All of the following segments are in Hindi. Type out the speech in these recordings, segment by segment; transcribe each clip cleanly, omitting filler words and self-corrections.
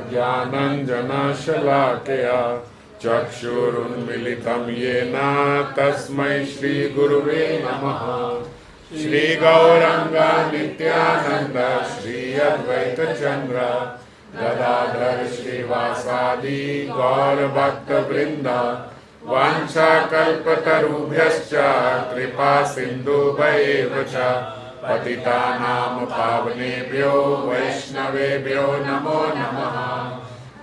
ज्ञानञ्जनशलाकया चक्षुरुन्मिलितं येन तस्मै श्रीगुरुवे नमः। श्रीगौरङ्ग नित्यानन्द श्री अद्वैतचन्द्र गदाधर श्रीवासादि गौरभक्तवृन्द वाञ्छाकल्पतरुभ्यश्च कृपा सिन्धुभ्येव च पतितानां पावनेभ्यो वैष्णवेभ्यो नमो नमः।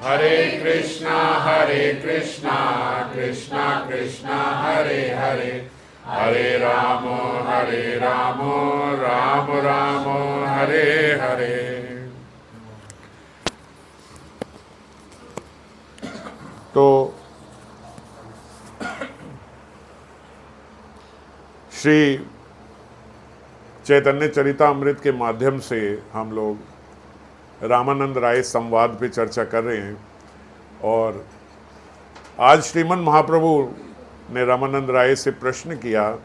हरे कृष्णा कृष्णा कृष्णा हरे हरे, हरे राम राम राम हरे हरे। तो श्री चैतन्य चरितामृत के माध्यम से हम लोग रामानंद राय संवाद पे चर्चा कर रहे हैं और आज श्रीमन महाप्रभु ने रामानंद राय से प्रश्न किया,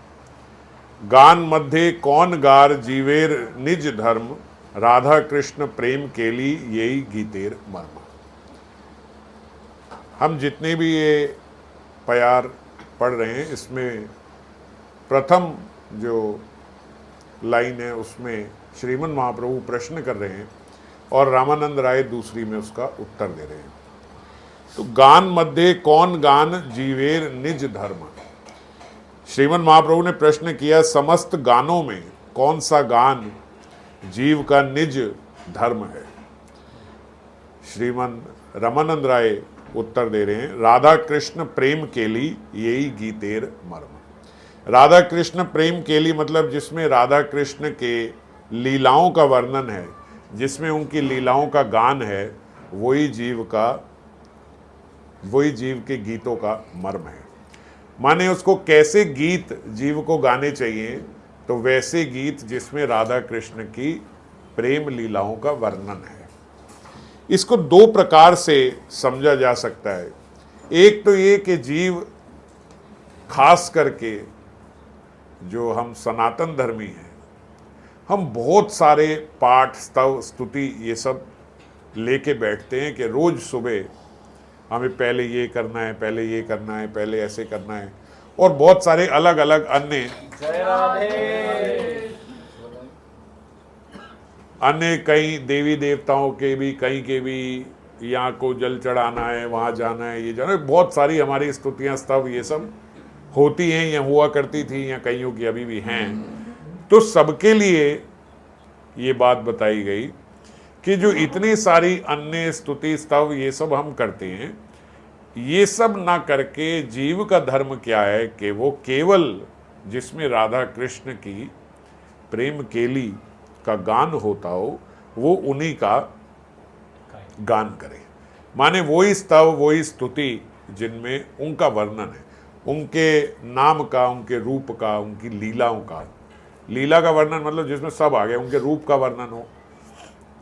गान मध्य कौन गार जीवेर निज धर्म, राधा कृष्ण प्रेम केली यही गीतेर मर्म। हम जितने भी ये प्यार पढ़ रहे हैं इसमें प्रथम जो लाइन है उसमें श्रीमन महाप्रभु प्रश्न कर रहे हैं और रामानंद राय दूसरी में उसका उत्तर दे रहे हैं। तो गान मध्य कौन गान जीवेर निज धर्म, श्रीमन महाप्रभु ने प्रश्न किया समस्त गानों में कौन सा गान जीव का निज धर्म है। श्रीमन रामानंद राय उत्तर दे रहे हैं, राधा कृष्ण प्रेम केली यही गीतेर मर्म। राधा कृष्ण प्रेम केली मतलब जिसमें राधा कृष्ण के लीलाओं का वर्णन है, जिसमें उनकी लीलाओं का गान है, वही जीव के गीतों का मर्म है। माने उसको कैसे गीत जीव को गाने चाहिए, तो वैसे गीत जिसमें राधा कृष्ण की प्रेम लीलाओं का वर्णन है। इसको दो प्रकार से समझा जा सकता है। एक तो ये कि जीव खास करके जो हम सनातन धर्मी हैं, हम बहुत सारे पाठ स्तव स्तुति ये सब लेके बैठते हैं कि रोज सुबह हमें पहले ये करना है, पहले ये करना है, पहले ऐसे करना है, और बहुत सारे अलग अलग अन्य कई देवी देवताओं के भी, कहीं के भी, यहाँ को जल चढ़ाना है, वहाँ जाना है, ये जाना है, बहुत सारी हमारी स्तुतियाँ स्तव ये सब होती हैं या हुआ करती थी या कईयों की अभी भी हैं। तो सबके लिए ये बात बताई गई कि जो इतनी सारी अन्य स्तुति स्तव ये सब हम करते हैं, ये सब ना करके जीव का धर्म क्या है कि वो केवल जिसमें राधा कृष्ण की प्रेम केली का गान होता हो, वो उन्हीं का गान करे। माने वही स्तव वही स्तुति जिनमें उनका वर्णन है, उनके नाम का, उनके रूप का, उनकी लीलाओं का। लीला का वर्णन मतलब जिसमें सब आ गया, उनके रूप का वर्णन हो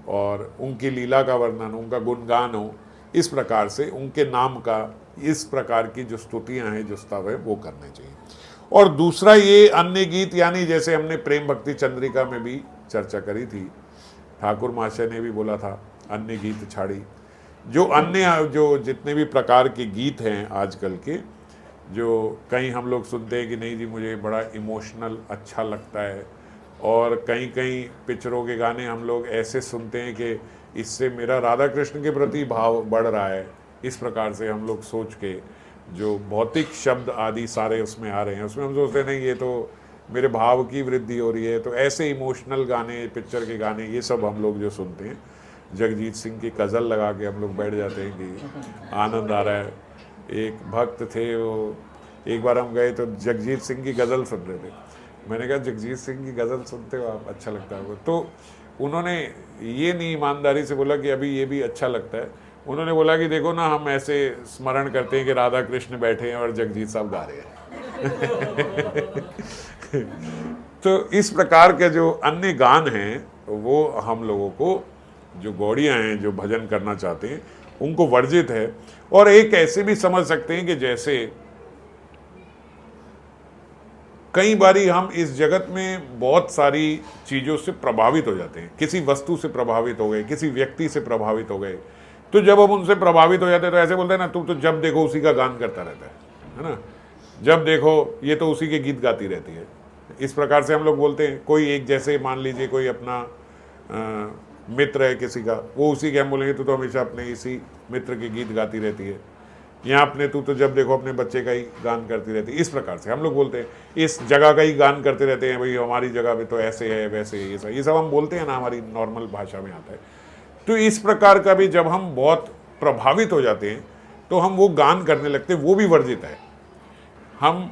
और उनकी लीला का वर्णन हो, उनका गुणगान हो, इस प्रकार से उनके नाम का, इस प्रकार की जो स्तुतियां हैं, जो स्तव है, वो करने चाहिए। और दूसरा ये अन्य गीत, यानी जैसे हमने प्रेम भक्ति चंद्रिका में भी चर्चा करी थी, ठाकुर महाशय ने भी बोला था अन्य गीत छाड़ी। जो अन्य जो जितने भी प्रकार के गीत हैं आजकल के, जो कहीं हम लोग सुनते हैं कि नहीं जी मुझे बड़ा इमोशनल अच्छा लगता है, और कहीं कहीं पिक्चरों के गाने हम लोग ऐसे सुनते हैं कि इससे मेरा राधा कृष्ण के प्रति भाव बढ़ रहा है, इस प्रकार से हम लोग सोच के जो भौतिक शब्द आदि सारे उसमें आ रहे हैं, उसमें हम सोचते हैं नहीं ये तो मेरे भाव की वृद्धि हो रही है। तो ऐसे इमोशनल गाने, पिक्चर के गाने, ये सब हम लोग जो सुनते हैं, जगजीत सिंह की गज़ल लगा के हम लोग बैठ जाते हैं कि आनंद आ रहा है। एक भक्त थे, वो एक बार हम गए तो जगजीत सिंह की गज़ल सुन रहे थे। मैंने कहा जगजीत सिंह की गज़ल सुनते हो आप, अच्छा लगता है। तो उन्होंने ये नहीं ईमानदारी से बोला कि अभी ये भी अच्छा लगता है, उन्होंने बोला कि देखो ना, हम ऐसे स्मरण करते हैं कि राधा कृष्ण बैठे हैं और जगजीत साहब गा रहे हैं। तो इस प्रकार के जो अन्य गान हैं, वो हम लोगों को, जो गौड़ियाँ हैं, जो भजन करना चाहते हैं, उनको वर्जित है। और एक ऐसे भी समझ सकते हैं कि जैसे कई बारी हम इस जगत में बहुत सारी चीज़ों से प्रभावित हो जाते हैं, किसी वस्तु से प्रभावित हो गए, किसी व्यक्ति से प्रभावित हो गए, तो जब हम उनसे प्रभावित हो जाते हैं तो ऐसे बोलते हैं ना, तुम तो जब देखो उसी का गान करता रहता है ना, जब देखो ये तो उसी के गीत गाती रहती है। इस प्रकार से हम लोग बोलते हैं। कोई एक, जैसे मान लीजिए कोई अपना मित्र है किसी का, वो उसी के हम बोलेंगे तू तो हमेशा अपने इसी मित्र के गीत गाती रहती है, या अपने तू तो जब देखो अपने बच्चे का ही गान करती रहती है। इस प्रकार से हम लोग बोलते हैं, इस जगह का ही गान करते रहते हैं, भाई हमारी जगह पे तो ऐसे है वैसे है, ये सब हम बोलते हैं ना, हमारी नॉर्मल भाषा में आता है। तो इस प्रकार का भी जब हम बहुत प्रभावित हो जाते हैं तो हम वो गान करने लगते हैं, वो भी वर्जित है। हम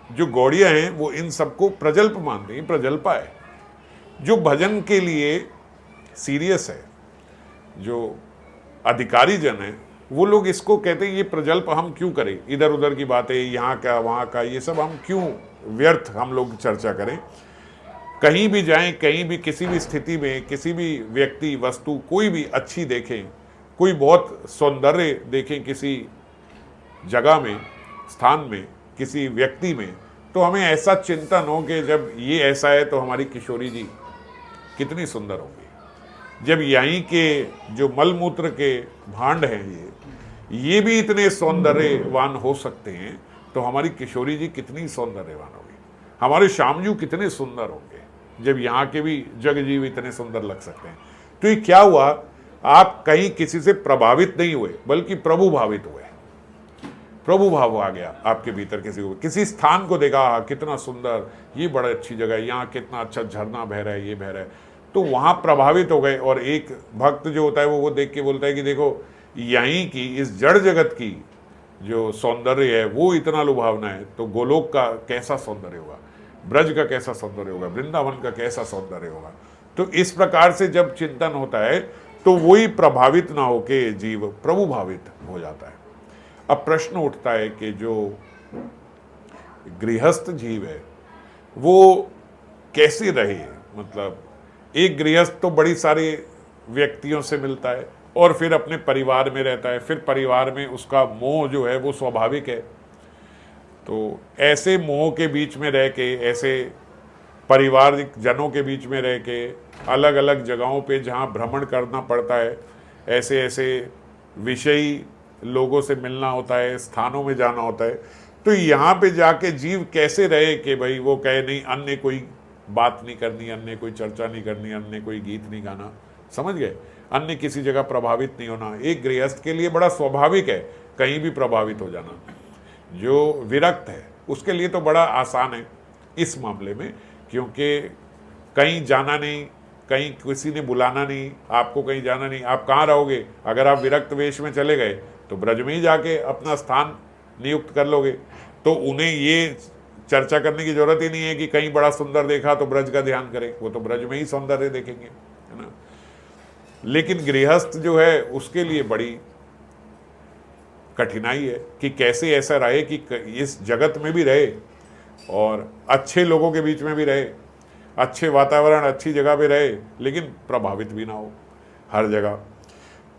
जो गौड़िया हैं वो इन सबको प्रजल्प मानते हैं, प्रजल्पा है। जो भजन के लिए सीरियस है, जो अधिकारी जन है, वो लोग इसको कहते हैं ये प्रजल्प हम क्यों करें, इधर उधर की बातें, यहाँ का वहाँ का, ये सब हम क्यों व्यर्थ हम लोग चर्चा करें। कहीं भी जाएं, कहीं भी किसी भी स्थिति में किसी भी व्यक्ति वस्तु कोई भी अच्छी देखें, कोई बहुत सौंदर्य देखें किसी जगह में, स्थान में, किसी व्यक्ति में, तो हमें ऐसा चिंतन हो कि जब ये ऐसा है तो हमारी किशोरी जी कितनी सुंदर होंगी, जब यहीं के जो मलमूत्र के भांड हैं ये भी इतने सौंदर्यवान हो सकते हैं, तो हमारी किशोरी जी कितनी सौंदर्यवान होगी, हमारे श्यामजू कितने सुंदर होंगे, जब यहाँ के भी जगजीव इतने सुंदर लग सकते हैं। तो ये क्या हुआ, आप कहीं किसी से प्रभावित नहीं हुए, बल्कि प्रभु भावित हुए। प्रभु भाव आ गया आपके भीतर, किसी स्थान को देखा, कितना सुंदर, ये बड़ा अच्छी जगह है, यहाँ कितना अच्छा झरना बह रहा है, ये बह रहा है, तो वहाँ प्रभावित हो गए। और एक भक्त जो होता है वो देख के बोलता है कि देखो यहीं की इस जड़ जगत की जो सौंदर्य है वो इतना लुभावना है, तो गोलोक का कैसा सौंदर्य होगा, ब्रज का कैसा सौंदर्य होगा, वृंदावन का कैसा सौंदर्य होगा। तो इस प्रकार से जब चिंतन होता है तो वही प्रभावित ना होके जीव प्रभु भावित हो जाता है। अब प्रश्न उठता है कि जो गृहस्थ जीव है वो कैसे रहे, मतलब एक गृहस्थ तो बड़ी सारी व्यक्तियों से मिलता है और फिर अपने परिवार में रहता है, फिर परिवार में उसका मोह जो है वो स्वाभाविक है। तो ऐसे मोह के बीच में रह के, ऐसे पारिवारिक जनों के बीच में रह के, अलग अलग जगहों पे जहाँ भ्रमण करना पड़ता है, ऐसे ऐसे विषयी लोगों से मिलना होता है, स्थानों में जाना होता है, तो यहाँ पे जाके जीव कैसे रहे कि भाई वो कहे नहीं अन्य कोई बात नहीं करनी, अन्य कोई चर्चा नहीं करनी, अन्य कोई गीत नहीं गाना, समझ गए, अन्य किसी जगह प्रभावित नहीं होना। एक गृहस्थ के लिए बड़ा स्वाभाविक है कहीं भी प्रभावित हो जाना। जो विरक्त है उसके लिए तो बड़ा आसान है इस मामले में, क्योंकि कहीं जाना नहीं, कहीं किसी ने बुलाना नहीं, आपको कहीं जाना नहीं, आप कहाँ रहोगे, अगर आप विरक्त वेश में चले गए तो ब्रज में ही जाके अपना स्थान नियुक्त कर लोगे। तो उन्हें ये चर्चा करने की जरूरत ही नहीं है कि कहीं बड़ा सुंदर देखा तो ब्रज का ध्यान करें, वो तो ब्रज में ही सौंदर्य देखेंगे, है ना। लेकिन गृहस्थ जो है उसके लिए बड़ी कठिनाई है कि कैसे ऐसा रहे कि इस जगत में भी रहे और अच्छे लोगों के बीच में भी रहे, अच्छे वातावरण, अच्छी जगह पे रहे, लेकिन प्रभावित भी ना हो हर जगह।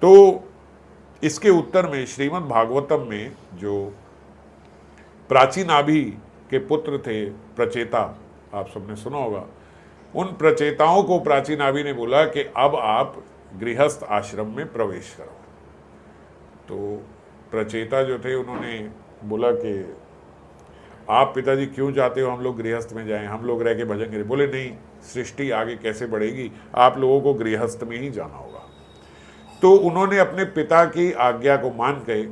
तो इसके उत्तर में श्रीमद् भागवतम में जो प्राचीनाभि के पुत्र थे प्रचेता, आप सबने सुना होगा, उन प्रचेताओं को प्राचीनाभि ने बोला कि अब आप गृहस्थ आश्रम में प्रवेश करो। तो प्रचेता जो थे उन्होंने बोला कि आप पिताजी क्यों चाहते हो हम लोग गृहस्थ में जाएं, हम लोग रह के भजन करें। बोले नहीं, सृष्टि आगे कैसे बढ़ेगी, आप लोगों को गृहस्थ में ही जाना होगा। तो उन्होंने अपने पिता की आज्ञा को मान के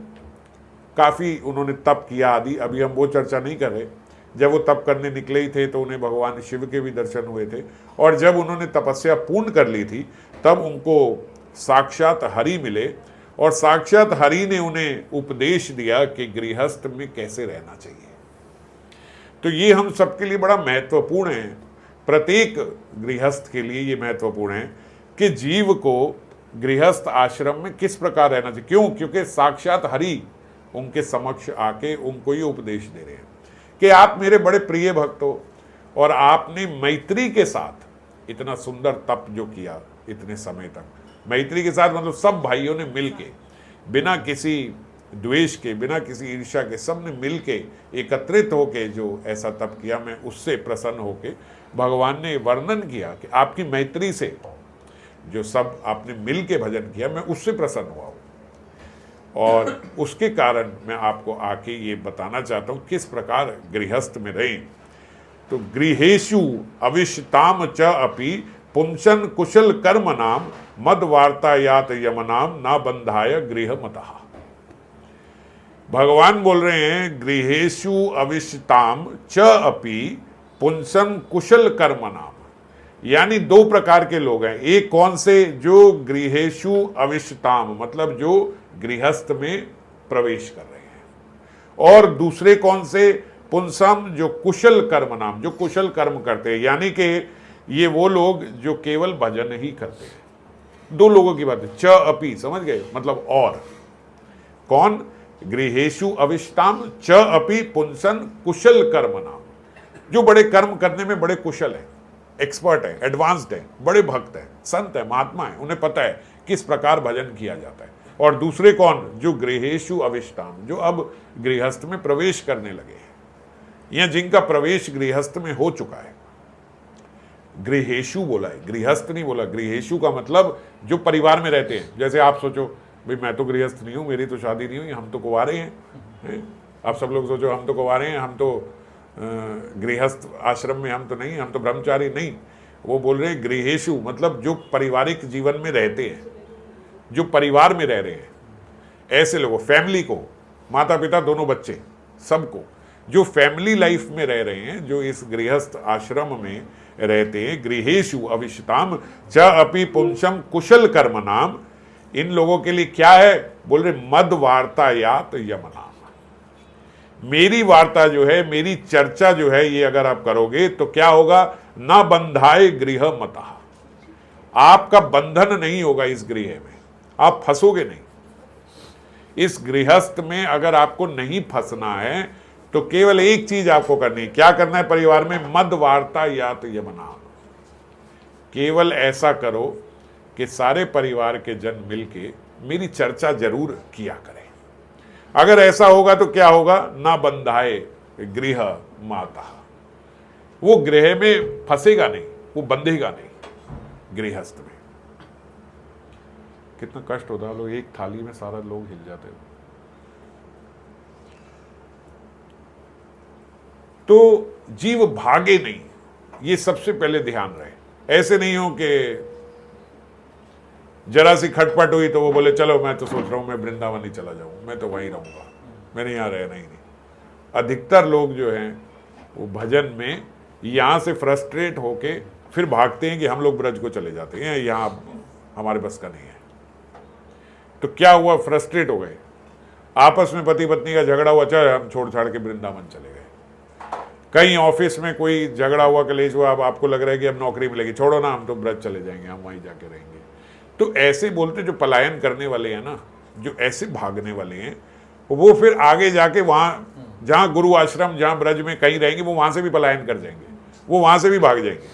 काफ़ी उन्होंने तप किया आदि, अभी हम वो चर्चा नहीं कर रहे। जब वो तप करने निकले ही थे तो उन्हें भगवान शिव के भी दर्शन हुए थे, और जब उन्होंने तपस्या पूर्ण कर ली थी तब उनको साक्षात हरि मिले, और साक्षात हरि ने उन्हें उपदेश दिया कि गृहस्थ में कैसे रहना चाहिए। तो ये हम सबके लिए बड़ा महत्वपूर्ण है, प्रत्येक गृहस्थ के लिए ये महत्वपूर्ण है कि जीव को गृहस्थ आश्रम में किस प्रकार रहना चाहिए। क्यों? क्योंकि साक्षात हरि उनके समक्ष आके उनको ये उपदेश दे रहे हैं कि आप मेरे बड़े प्रिय भक्त हो और आपने मैत्री के साथ इतना सुंदर तप जो किया इतने समय तक, मैत्री के साथ मतलब सब भाइयों ने मिलके बिना किसी द्वेष के, बिना किसी ईर्ष्या के, सबने मिल के एकत्रित होके जो ऐसा तप किया, मैं उससे प्रसन्न होके भगवान ने वर्णन किया कि आपकी मैत्री से जो सब आपने मिल के भजन किया, मैं उससे प्रसन्न हुआ हूँ। और उसके कारण मैं आपको आके ये बताना चाहता हूँ किस प्रकार गृहस्थ में रहें। तो गृहेषु अविष्टाम च अपि पुंसन कुशल कर्म नाम मद वार्तायात यमनाम ना बंधाय गृह मतः। भगवान बोल रहे हैं गृहेषु अविष्टाम च अपि पुंसन कुशल कर्म नाम, यानी दो प्रकार के लोग हैं। एक कौन से? जो गृहेषु अविष्टाम, मतलब जो गृहस्थ में प्रवेश कर रहे हैं। और दूसरे कौन से? पुंसम, जो कुशल कर्म नाम, जो कुशल कर्म करते हैं, यानी कि ये वो लोग जो केवल भजन ही करते हैं। दो लोगों की बात है। च अपि, समझ गए, मतलब और। कौन? गृहेषु अविष्टाम च अपि पुंसन कुशल कर्म नाम, जो बड़े कर्म करने में बड़े कुशल हैं, एक्सपर्ट है, एडवांस्ड है, बड़े भक्त है, संत है, महात्मा है, उन्हें पता है किस प्रकार भजन किया जाता है। और दूसरे कौन? जो गृहेषु अविष्टाम, जो अब गृहस्थ में प्रवेश करने लगे हैं, या जिनका प्रवेश गृहस्थ में हो चुका है। गृहेषु बोला है, गृहस्थ नहीं बोला। गृहेषु का मतलब जो परिवार में रहते हैं। जैसे आप सोचो, भाई मैं तो गृहस्थ नहीं हूँ, मेरी तो शादी नहीं हुई, हम तो कुंवारे हैं। आप सब लोग सोचो हम तो कुंवारे हैं, हम तो गृहस्थ आश्रम में हम तो नहीं, हम तो ब्रह्मचारी नहीं। वो बोल रहे हैं गृहेषु, मतलब जो पारिवारिक जीवन में रहते हैं, जो परिवार में रह रहे हैं, ऐसे लोगों, फैमिली को, माता पिता दोनों बच्चे, सबको, जो फैमिली लाइफ में रह रहे हैं, जो इस गृहस्थ आश्रम में रहते हैं। गृहेषु अविष्टाम च अपि पुंसम कुशल कर्म नाम, इन लोगों के लिए क्या है? बोल रहे मद वार्तायात यमनाम, मेरी वार्ता जो है, मेरी चर्चा जो है, ये अगर आप करोगे तो क्या होगा? ना बंधाए गृह मतः, आपका बंधन नहीं होगा इस गृह में, आप फंसोगे नहीं। इस गृहस्थ में अगर आपको नहीं फंसना है तो केवल एक चीज आपको करनी है। क्या करना है परिवार में? मद वार्तायात यमनाम, केवल ऐसा करो कि सारे परिवार के जन मिलके मेरी चर्चा जरूर किया करें। अगर ऐसा होगा तो क्या होगा? ना बंधाए गृह माता, वो गृह में फंसेगा नहीं, वो बंधेगा नहीं गृहस्थ में। कितना कष्ट होता है, लोग एक थाली में सारा लोग हिल जाते हैं। तो जीव भागे नहीं, ये सबसे पहले ध्यान रहे। ऐसे नहीं हो कि जरा सी खटपट हुई तो वो बोले चलो मैं तो सोच रहा हूं मैं वृंदावन ही चला जाऊं, मैं तो वहीं रहूंगा, मैंने यहाँ रहना ही नहीं। अधिकतर लोग जो हैं वो भजन में यहाँ से फ्रस्ट्रेट होके फिर भागते हैं कि हम लोग ब्रज को चले जाते हैं, यहाँ हमारे बस का नहीं है। तो क्या हुआ? फ्रस्ट्रेट हो गए, आपस में पति पत्नी का झगड़ा हुआ, चल हम छोड़ छाड़ के वृंदावन चले गए। कहीं ऑफिस में कोई झगड़ा हुआ, कलेश हुआ, अब आपको लग रहा है कि अब नौकरी मिलेगी, छोड़ो ना हम तो ब्रज चले जाएंगे, हम वहीं जाके रहेंगे। तो ऐसे बोलते जो पलायन करने वाले हैं ना, जो ऐसे भागने वाले हैं, वो फिर आगे जाके वहाँ जहाँ गुरु आश्रम, जहाँ ब्रज में कहीं रहेंगे, वो वहाँ से भी पलायन कर जाएंगे, वो वहाँ से भी भाग जाएंगे।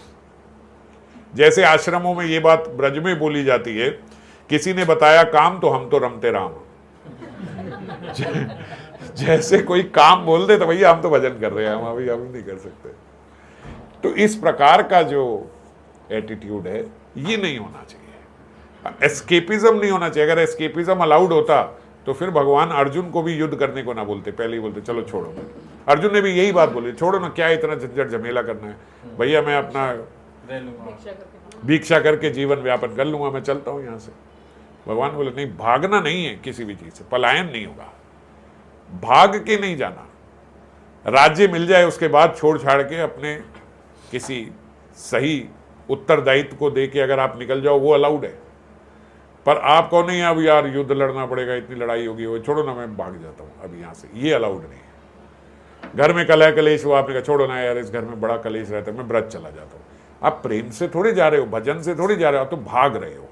जैसे आश्रमों में ये बात ब्रज में बोली जाती है, किसी ने बताया काम तो हम तो रमते राम। जैसे कोई काम बोल दे तो भैया हम तो भजन कर रहे हैं, हम अभी नहीं कर सकते। तो इस प्रकार का जो एटीट्यूड है ये नहीं होना चाहिए। एस्केपिज्म नहीं होना चाहिए। अगर एस्केपिज्म अलाउड होता तो फिर भगवान अर्जुन को भी युद्ध करने को ना बोलते, पहले ही बोलते चलो छोड़ो। अर्जुन ने भी यही बात बोली, छोड़ो ना, क्या इतना झंझट झमेला करना है, भैया मैं अपना भिक्षा करके जीवन व्यापन कर लूंगा, मैं चलता हूं यहां से। भगवान बोले नहीं, भागना नहीं है किसी भी चीज से, पलायन नहीं होगा, भाग के नहीं जाना। राज्य मिल जाए उसके बाद छोड़ छाड़ के अपने किसी सही उत्तरदायित्व को दे के अगर आप निकल जाओ, वो अलाउड है। पर आप कहो नहीं अब यार युद्ध लड़ना पड़ेगा, इतनी लड़ाई होगी, वो छोड़ो ना मैं भाग जाता हूँ अब यहाँ से, ये अलाउड नहीं है। घर में कलह कलेश हुआ, आपने कहा छोड़ो ना यार इस घर में बड़ा कलेश रहता है, मैं ब्रज चला जाता हूँ। आप प्रेम से थोड़ी जा रहे हो, भजन से थोड़ी जा रहे हो, आप तो भाग रहे हो।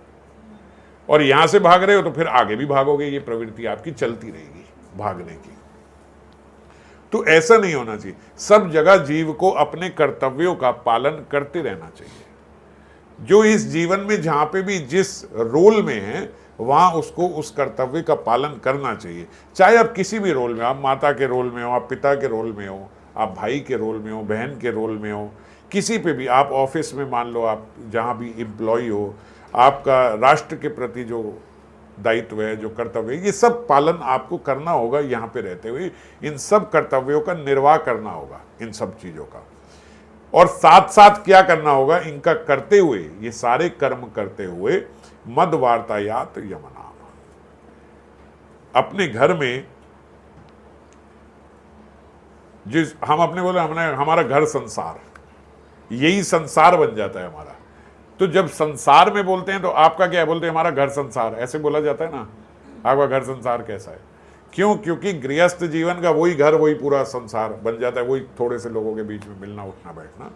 और यहाँ से भाग रहे हो तो फिर आगे भी भागोगे, ये प्रवृत्ति आपकी चलती रहेगी भागने की। तो ऐसा नहीं होना चाहिए। सब जगह जीव को अपने कर्तव्यों का पालन करते रहना चाहिए। जो इस जीवन में जहां पे भी जिस रोल में है, वहाँ उसको उस कर्तव्य का पालन करना चाहिए। चाहे आप किसी भी रोल में, आप माता के रोल में हो, आप पिता के रोल में हो, आप भाई के रोल में हो, बहन के रोल में हो, किसी पे भी, आप ऑफिस में मान लो, आप जहाँ भी एम्प्लॉय हो, आपका राष्ट्र के प्रति जो दायित्व है, जो कर्तव्य है, ये सब पालन आपको करना होगा। यहाँ पे रहते हुए इन सब कर्तव्यों का निर्वाह करना होगा, इन सब चीज़ों का। और साथ साथ क्या करना होगा, इनका करते हुए, ये सारे कर्म करते हुए मद वार्तायात यमनाम, अपने घर में जिस हम अपने बोले हमने हमारा घर संसार, यही संसार बन जाता है हमारा। तो जब संसार में बोलते हैं तो आपका क्या है, बोलते हैं हमारा घर संसार, ऐसे बोला जाता है ना, आपका घर संसार कैसा है? क्यों? क्योंकि गृहस्थ जीवन का वही घर, वही पूरा संसार बन जाता है, वही थोड़े से लोगों के बीच में मिलना उठना बैठना।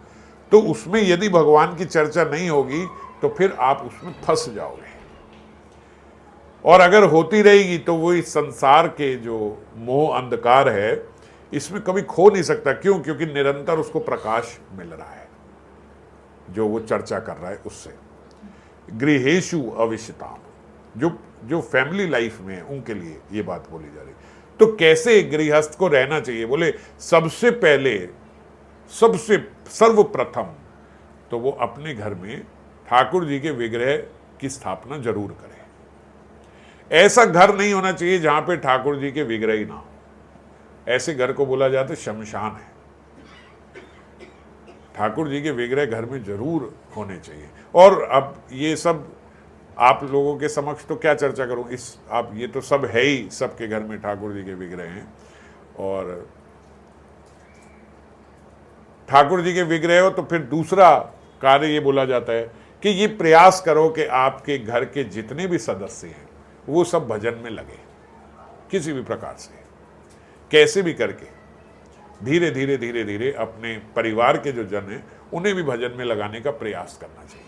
तो उसमें यदि भगवान की चर्चा नहीं होगी तो फिर आप उसमें फंस जाओगे, और अगर होती रहेगी तो वही संसार के जो मोह अंधकार है, इसमें कभी खो नहीं सकता। क्यों? क्योंकि निरंतर उसको प्रकाश मिल रहा है, जो वो चर्चा कर रहा है उससे। गृहेषु अविश्यताम, जो फैमिली लाइफ में है उनके लिए ये बात बोली जा रही। तो कैसे गृहस्थ को रहना चाहिए? बोले सबसे पहले, सबसे सर्वप्रथम तो वो अपने घर में ठाकुर जी के विग्रह की स्थापना जरूर करे। ऐसा घर नहीं होना चाहिए जहां पे ठाकुर जी के विग्रह ही ना हो। ऐसे घर को बोला जाता है शमशान है। ठाकुर जी के विग्रह घर में जरूर होने चाहिए। और अब ये सब आप लोगों के समक्ष तो क्या चर्चा करूं, इस आप ये तो सब है ही, सबके घर में ठाकुर जी के विग्रह हैं। और ठाकुर जी के विग्रह हो तो फिर दूसरा कार्य ये बोला जाता है कि ये प्रयास करो कि आपके घर के जितने भी सदस्य हैं वो सब भजन में लगे, किसी भी प्रकार से, कैसे भी करके धीरे धीरे धीरे धीरे अपने परिवार के जो जन हैं उन्हें भी भजन में लगाने का प्रयास करना चाहिए।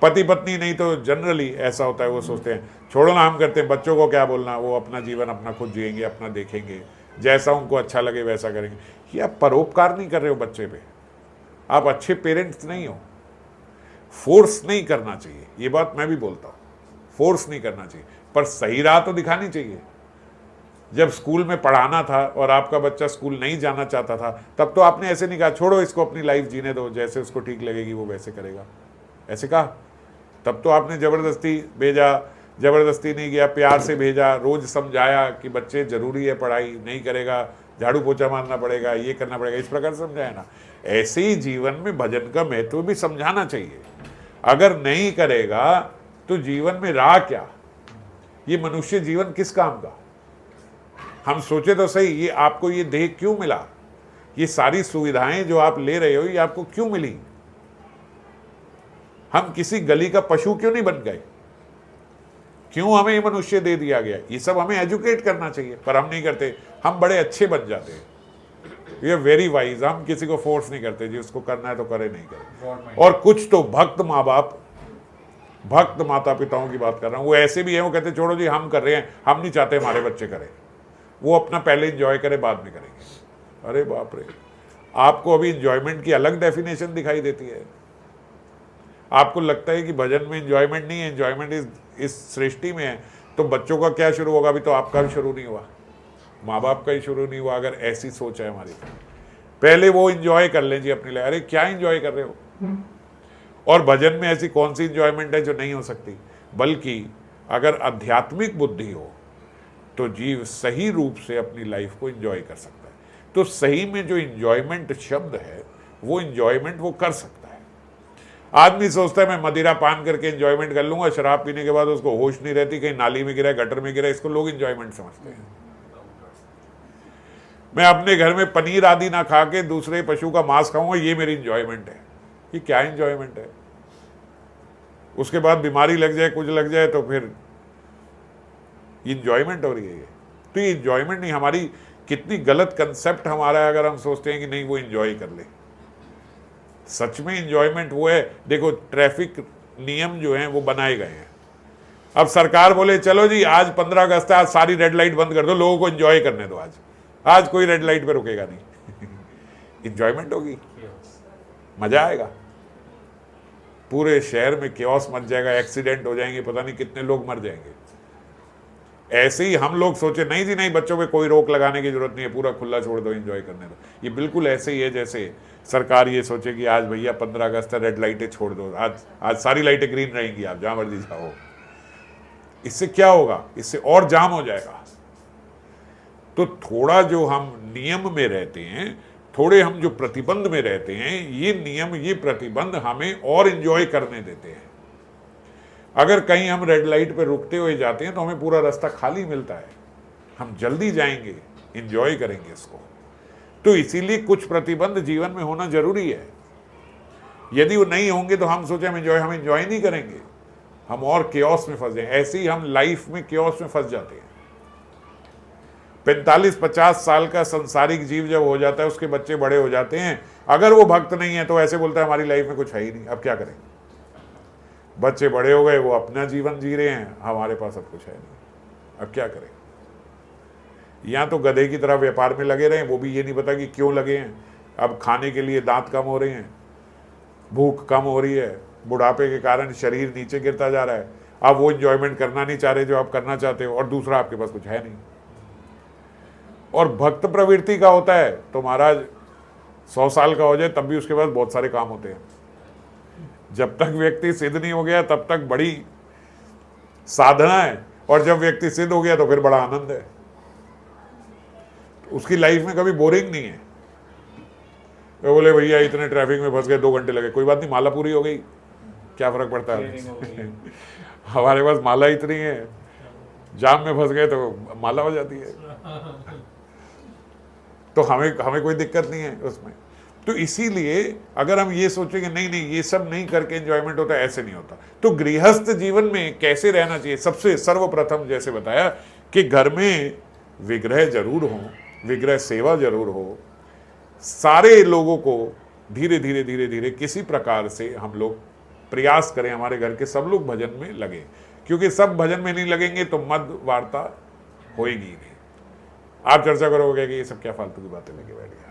पति पत्नी नहीं तो जनरली ऐसा होता है, वो सोचते हैं छोड़ो ना, हम करते हैं, बच्चों को क्या बोलना, वो अपना जीवन अपना खुद जिएंगे, अपना देखेंगे, जैसा उनको अच्छा लगे वैसा करेंगे। ये आप परोपकार नहीं कर रहे हो बच्चे पे, आप अच्छे पेरेंट्स नहीं हो। फोर्स नहीं करना चाहिए, ये बात मैं भी बोलता हूँ, फोर्स नहीं करना चाहिए, पर सही राह तो दिखानी चाहिए। जब स्कूल में पढ़ाना था और आपका बच्चा स्कूल नहीं जाना चाहता था, तब तो आपने ऐसे नहीं कहा छोड़ो इसको अपनी लाइफ जीने दो, जैसे उसको ठीक लगेगी वो वैसे करेगा, ऐसे कहा। तब तो आपने ज़बरदस्ती भेजा, ज़बरदस्ती नहीं किया, प्यार से भेजा, रोज़ समझाया कि बच्चे ज़रूरी है, पढ़ाई नहीं करेगा झाड़ू पोछा मारना पड़ेगा, ये करना पड़ेगा, इस प्रकार समझाया ना। ऐसे ही जीवन में भजन का महत्व भी समझाना चाहिए। अगर नहीं करेगा तो जीवन में रहा क्या, ये मनुष्य जीवन किस काम का? हम सोचे तो सही, ये आपको ये देह क्यों मिला, ये सारी सुविधाएं जो आप ले रहे हो ये आपको क्यों मिली? हम किसी गली का पशु क्यों नहीं बन गए? क्यों हमें ये मनुष्य दे दिया गया? ये सब हमें एजुकेट करना चाहिए, पर हम नहीं करते। हम बड़े अच्छे बन जाते हैं, ये वेरी वाइज, हम किसी को फोर्स नहीं करते, जी उसको करना है तो करे, नहीं करे। और कुछ तो भक्त माँ बाप, भक्त माता पिताओं की बात कर रहा हूँ, वो ऐसे भी हैं, वो कहते छोड़ो जी हम कर रहे हैं, हम नहीं चाहते हमारे बच्चे करें, वो अपना पहले इंजॉय करे बाद में करेंगे। अरे बाप रे, आपको अभी इंजॉयमेंट की अलग डेफिनेशन दिखाई देती है। आपको लगता है कि भजन में इंजॉयमेंट नहीं है, इंजॉयमेंट इस सृष्टि में है, तो बच्चों का क्या शुरू होगा? अभी तो आपका भी शुरू नहीं हुआ, माँ बाप का ही शुरू नहीं हुआ। अगर ऐसी सोच है हमारी, पहले वो इंजॉय कर लें जी अपनी लाइफ। अरे क्या इंजॉय कर रहे हो? और भजन में ऐसी कौन सी इंजॉयमेंट है जो नहीं हो सकती? बल्कि अगर आध्यात्मिक बुद्धि हो तो जीव सही रूप से अपनी लाइफ को इंजॉय कर सकता है। तो सही में जो इंजॉयमेंट शब्द है, वो इंजॉयमेंट वो कर सकता है। आदमी सोचता है मैं मदिरा पान करके इंजॉयमेंट कर लूंगा, शराब पीने के बाद उसको होश नहीं रहती, कहीं नाली में गिरा, गटर में गिरा, इसको लोग इंजॉयमेंट समझते हैं। मैं अपने घर में पनीर आदि ना खा के दूसरे पशु का मांस खाऊंगा, ये मेरी इंजॉयमेंट है। ये क्या इंजॉयमेंट है? उसके बाद बीमारी लग जाए, कुछ लग जाए, तो फिर इंजॉयमेंट हो रही है ये? तो ये इंजॉयमेंट नहीं। हमारी कितनी गलत कंसेप्ट हमारा है अगर हम सोचते हैं कि नहीं वो इंजॉय कर ले। सच में इंजॉयमेंट वो है, देखो ट्रैफिक नियम जो हैं वो बनाए गए हैं। अब सरकार बोले चलो जी आज 15 अगस्त है, आज सारी रेड लाइट बंद कर दो, लोगों को इंजॉय करने दो, आज कोई रेड लाइट पे रुकेगा नहीं। इंजॉयमेंट होगी, मजा आएगा, पूरे शहर में केओस मच जाएगा, एक्सीडेंट हो जाएंगे, पता नहीं कितने लोग मर जाएंगे। ऐसे ही हम लोग सोचे नहीं जी नहीं, बच्चों पे कोई रोक लगाने की जरूरत नहीं है, पूरा खुला छोड़ दो, एंजॉय करने दो। ये बिल्कुल ऐसे ही है जैसे सरकार ये सोचे कि आज भैया 15 अगस्त है, रेड लाइटें छोड़ दो, आज सारी लाइटें ग्रीन रहेंगी, आप जहां मर्जी जाओ। इससे क्या होगा? इससे और जाम हो जाएगा। तो थोड़ा जो हम नियम में रहते हैं, थोड़े हम जो प्रतिबंध में रहते हैं, ये नियम, ये प्रतिबंध हमें और एंजॉय करने देते हैं। अगर कहीं हम रेड लाइट पे रुकते हुए जाते हैं तो हमें पूरा रास्ता खाली मिलता है, हम जल्दी जाएंगे, एंजॉय करेंगे इसको। तो इसीलिए कुछ प्रतिबंध जीवन में होना जरूरी है। यदि वो नहीं होंगे तो हम सोचे हम एंजॉय नहीं करेंगे, हम और केओस में फंस जाएंगे। ऐसे ही हम लाइफ में केओस में फंस जाते हैं। 45-50 साल का संसारिक जीव जब हो जाता है, उसके बच्चे बड़े हो जाते हैं, अगर वो भक्त नहीं है तो ऐसे बोलता है हमारी लाइफ में कुछ है ही नहीं, अब क्या करें? बच्चे बड़े हो गए, वो अपना जीवन जी रहे हैं, हमारे पास अब कुछ है नहीं, अब क्या करें? या तो गधे की तरह व्यापार में लगे रहे, वो भी ये नहीं पता कि क्यों लगे हैं। अब खाने के लिए दांत कम हो रहे हैं, भूख कम हो रही है, बुढ़ापे के कारण शरीर नीचे गिरता जा रहा है, अब वो एंजॉयमेंट करना नहीं चाह रहे जो आप करना चाहते हो, और दूसरा आपके पास कुछ है नहीं। और भक्त प्रवृत्ति का होता है तो महाराज 100 साल का हो जाए तब भी उसके पास बहुत सारे काम होते हैं। जब तक व्यक्ति सिद्ध नहीं हो गया तब तक बड़ी साधना है, और जब व्यक्ति सिद्ध हो गया तो फिर बड़ा आनंद है। तो उसकी लाइफ में कभी बोरिंग नहीं है। तो बोले भैया इतने ट्रैफिक में फंस गए, 2 घंटे लगे, कोई बात नहीं, माला पूरी हो गई, क्या फर्क पड़ता है? हमारे पास माला इतनी है, जाम में फंस गए तो माला हो जाती है, तो हमें कोई दिक्कत नहीं है उसमें। तो इसीलिए अगर हम ये सोचेंगे नहीं नहीं ये सब नहीं करके एंजॉयमेंट होता है, ऐसे नहीं होता। तो गृहस्थ जीवन में कैसे रहना चाहिए? सबसे सर्वप्रथम जैसे बताया कि घर में विग्रह जरूर हो, विग्रह सेवा जरूर हो, सारे लोगों को धीरे धीरे धीरे धीरे किसी प्रकार से हम लोग प्रयास करें, हमारे घर के सब लोग भजन में लगे, क्योंकि सब भजन में नहीं लगेंगे तो मद वार्ता होएगी नहीं। आप चर्चा करोगे कि ये सब क्या फालतू की बातें लेके बैठ गया,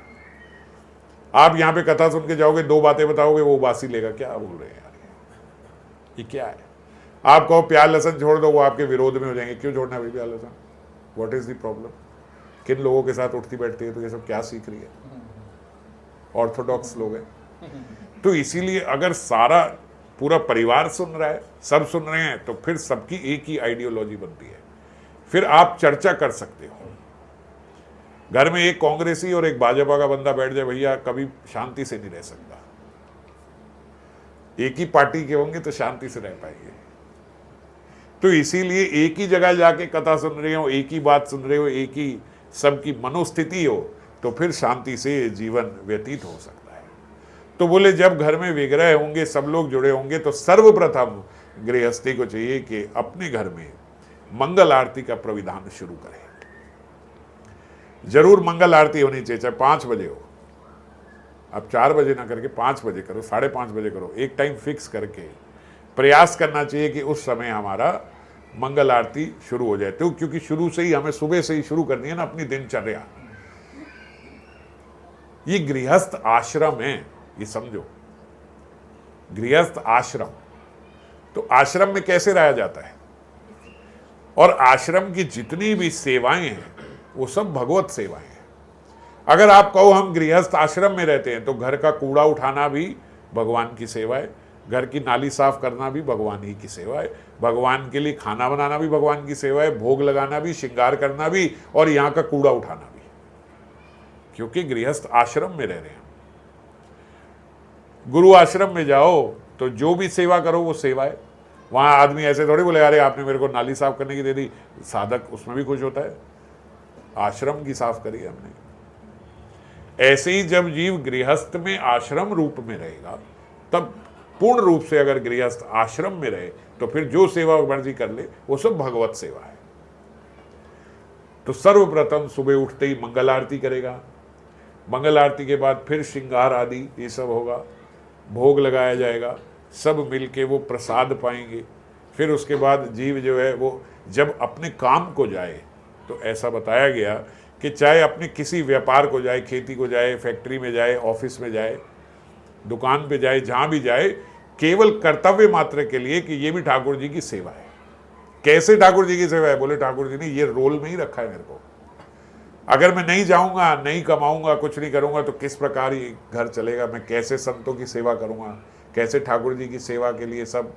आप यहाँ पे कथा सुन के जाओगे, 2 बातें बताओगे, वो बासी लेगा, क्या बोल रहे हैं यार, ये क्या है? आप कहो प्याज लहसुन छोड़ दो, वो आपके विरोध में हो जाएंगे, क्यों छोड़ना है भाई प्याज लहसुन, व्हाट इज द प्रॉब्लम? किन लोगों के साथ उठती बैठती है, तो ये सब क्या सीख रही है? ऑर्थोडॉक्स लोग हैं। तो इसीलिए अगर सारा पूरा परिवार सुन रहा है, सब सुन रहे हैं, तो फिर सबकी एक ही आइडियोलॉजी बनती है, फिर आप चर्चा कर सकते हो। घर में एक कांग्रेसी और एक भाजपा का बंदा बैठ जाए, भैया कभी शांति से नहीं रह सकता। एक ही पार्टी के होंगे तो शांति से रह पाएंगे। तो इसीलिए एक ही जगह जाके कथा सुन रहे हो, एक ही बात सुन रहे हो, एक ही सबकी मनोस्थिति हो, तो फिर शांति से जीवन व्यतीत हो सकता है। तो बोले जब घर में विग्रह होंगे, सब लोग जुड़े होंगे, तो सर्वप्रथम गृहस्थी को चाहिए कि अपने घर में मंगल आरती का प्रविधान शुरू करें। जरूर मंगल आरती होनी चाहिए, चाहे 5 बजे हो, अब 4 बजे ना करके 5 बजे करो, 5:30 बजे करो, एक टाइम फिक्स करके प्रयास करना चाहिए कि उस समय हमारा मंगल आरती शुरू हो जाए। तो क्योंकि शुरू से ही हमें सुबह से ही शुरू करनी है ना अपनी दिनचर्या। ये गृहस्थ आश्रम है, ये समझो, गृहस्थ आश्रम। तो आश्रम में कैसे रहा जाता है, और आश्रम की जितनी भी सेवाएं हैं वो सब भगवत सेवाएं हैं। अगर आप कहो हम गृहस्थ आश्रम में रहते हैं, तो घर का कूड़ा उठाना भी भगवान की सेवा है, घर की नाली साफ करना भी भगवान ही की सेवा है, भगवान के लिए खाना बनाना भी भगवान की सेवा है, भोग लगाना भी, श्रृंगार करना भी, और यहाँ का कूड़ा उठाना भी, क्योंकि गृहस्थ आश्रम में रह रहे हैं। गुरु आश्रम में जाओ तो जो भी सेवा करो वो सेवा है। वहाँ आदमी ऐसे थोड़ी बोले अरे आपने मेरे को नाली साफ करने की दे दी, साधक उसमें भी खुश होता है, आश्रम की साफ करी हमने। ऐसे ही जब जीव गृहस्थ में आश्रम रूप में रहेगा, तब पूर्ण रूप से अगर गृहस्थ आश्रम में रहे तो फिर जो सेवा मर्जी कर ले वो सब भगवत सेवा है। तो सर्वप्रथम सुबह उठते ही मंगल आरती करेगा, मंगल आरती के बाद फिर श्रृंगार आदि ये सब होगा, भोग लगाया जाएगा, सब मिलके वो प्रसाद पाएंगे। फिर उसके बाद जीव जो है वो जब अपने काम को जाए, तो ऐसा बताया गया कि चाहे अपने किसी व्यापार को जाए, खेती को जाए, फैक्ट्री में जाए, ऑफिस में जाए, दुकान पे जाए, जहाँ भी जाए, केवल कर्तव्य मात्र के लिए कि ये भी ठाकुर जी की सेवा है, कैसे ठाकुर जी की सेवा है? बोले ठाकुर जी ने ये रोल में ही रखा है मेरे को, अगर मैं नहीं जाऊंगा, नहीं कमाऊंगा, कुछ नहीं करूंगा तो किस प्रकार ये घर चलेगा, मैं कैसे संतों की सेवा करूंगा, कैसे ठाकुर जी की सेवा के लिए सब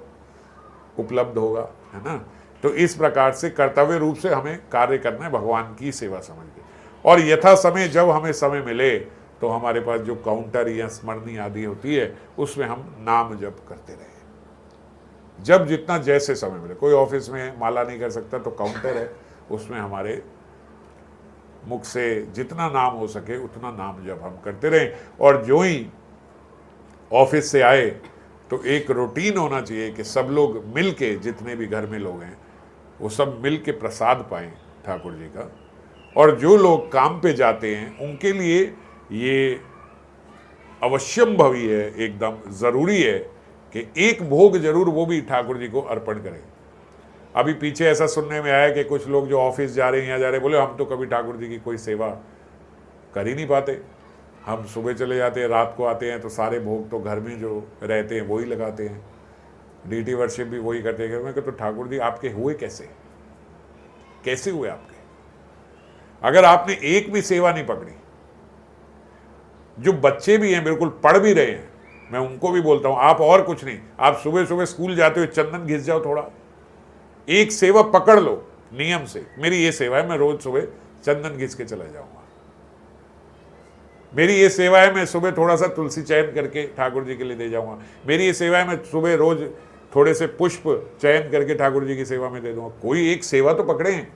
उपलब्ध होगा, है ना। तो इस प्रकार से कर्तव्य रूप से हमें कार्य करना है भगवान की सेवा समझ के, और यथा समय जब हमें समय मिले तो हमारे पास जो काउंटर या स्मरणी आदि होती है उसमें हम नाम जप करते रहे, जब जितना जैसे समय मिले। कोई ऑफिस में माला नहीं कर सकता तो काउंटर है, उसमें हमारे मुख से जितना नाम हो सके उतना नाम जप हम करते रहें। और जो ही ऑफिस से आए तो एक रूटीन होना चाहिए कि सब लोग मिल के, जितने भी घर में लोग हैं वो सब मिल के प्रसाद पाएँ ठाकुर जी का। और जो लोग काम पे जाते हैं उनके लिए ये अवश्यम भवी है, एकदम ज़रूरी है कि एक भोग जरूर वो भी ठाकुर जी को अर्पण करें। अभी पीछे ऐसा सुनने में आया कि कुछ लोग जो ऑफिस जा रहे हैं या जा रहे हैं, बोले हम तो कभी ठाकुर जी की कोई सेवा कर ही नहीं पाते, हम सुबह चले जाते हैं, रात को आते हैं, तो सारे भोग तो घर में जो रहते हैं वही लगाते हैं, डीटी वर्शिप भी वही करते हैं। मैं कहता तो ठाकुर जी आपके हुए कैसे, कैसे हुए आपके? अगर आपने एक भी सेवा नहीं पकड़ी, जो बच्चे भी हैं बिल्कुल पढ़ भी रहे हैं, मैं उनको भी बोलता हूं आप और कुछ नहीं, आप सुबह सुबह स्कूल जाते हो चंदन घिस जाओ, थोड़ा एक सेवा पकड़ लो नियम से, मेरी ये सेवा है मैं रोज सुबह चंदन घिस के चला जाऊंगा, मेरी ये सेवा है मैं सुबह थोड़ा सा तुलसी चयन करके ठाकुर जी के लिए दे जाऊंगा, मेरी ये सेवा है मैं सुबह रोज थोड़े से पुष्प चयन करके ठाकुर जी की सेवा में दे दूंगा। कोई एक सेवा तो पकड़े हैं,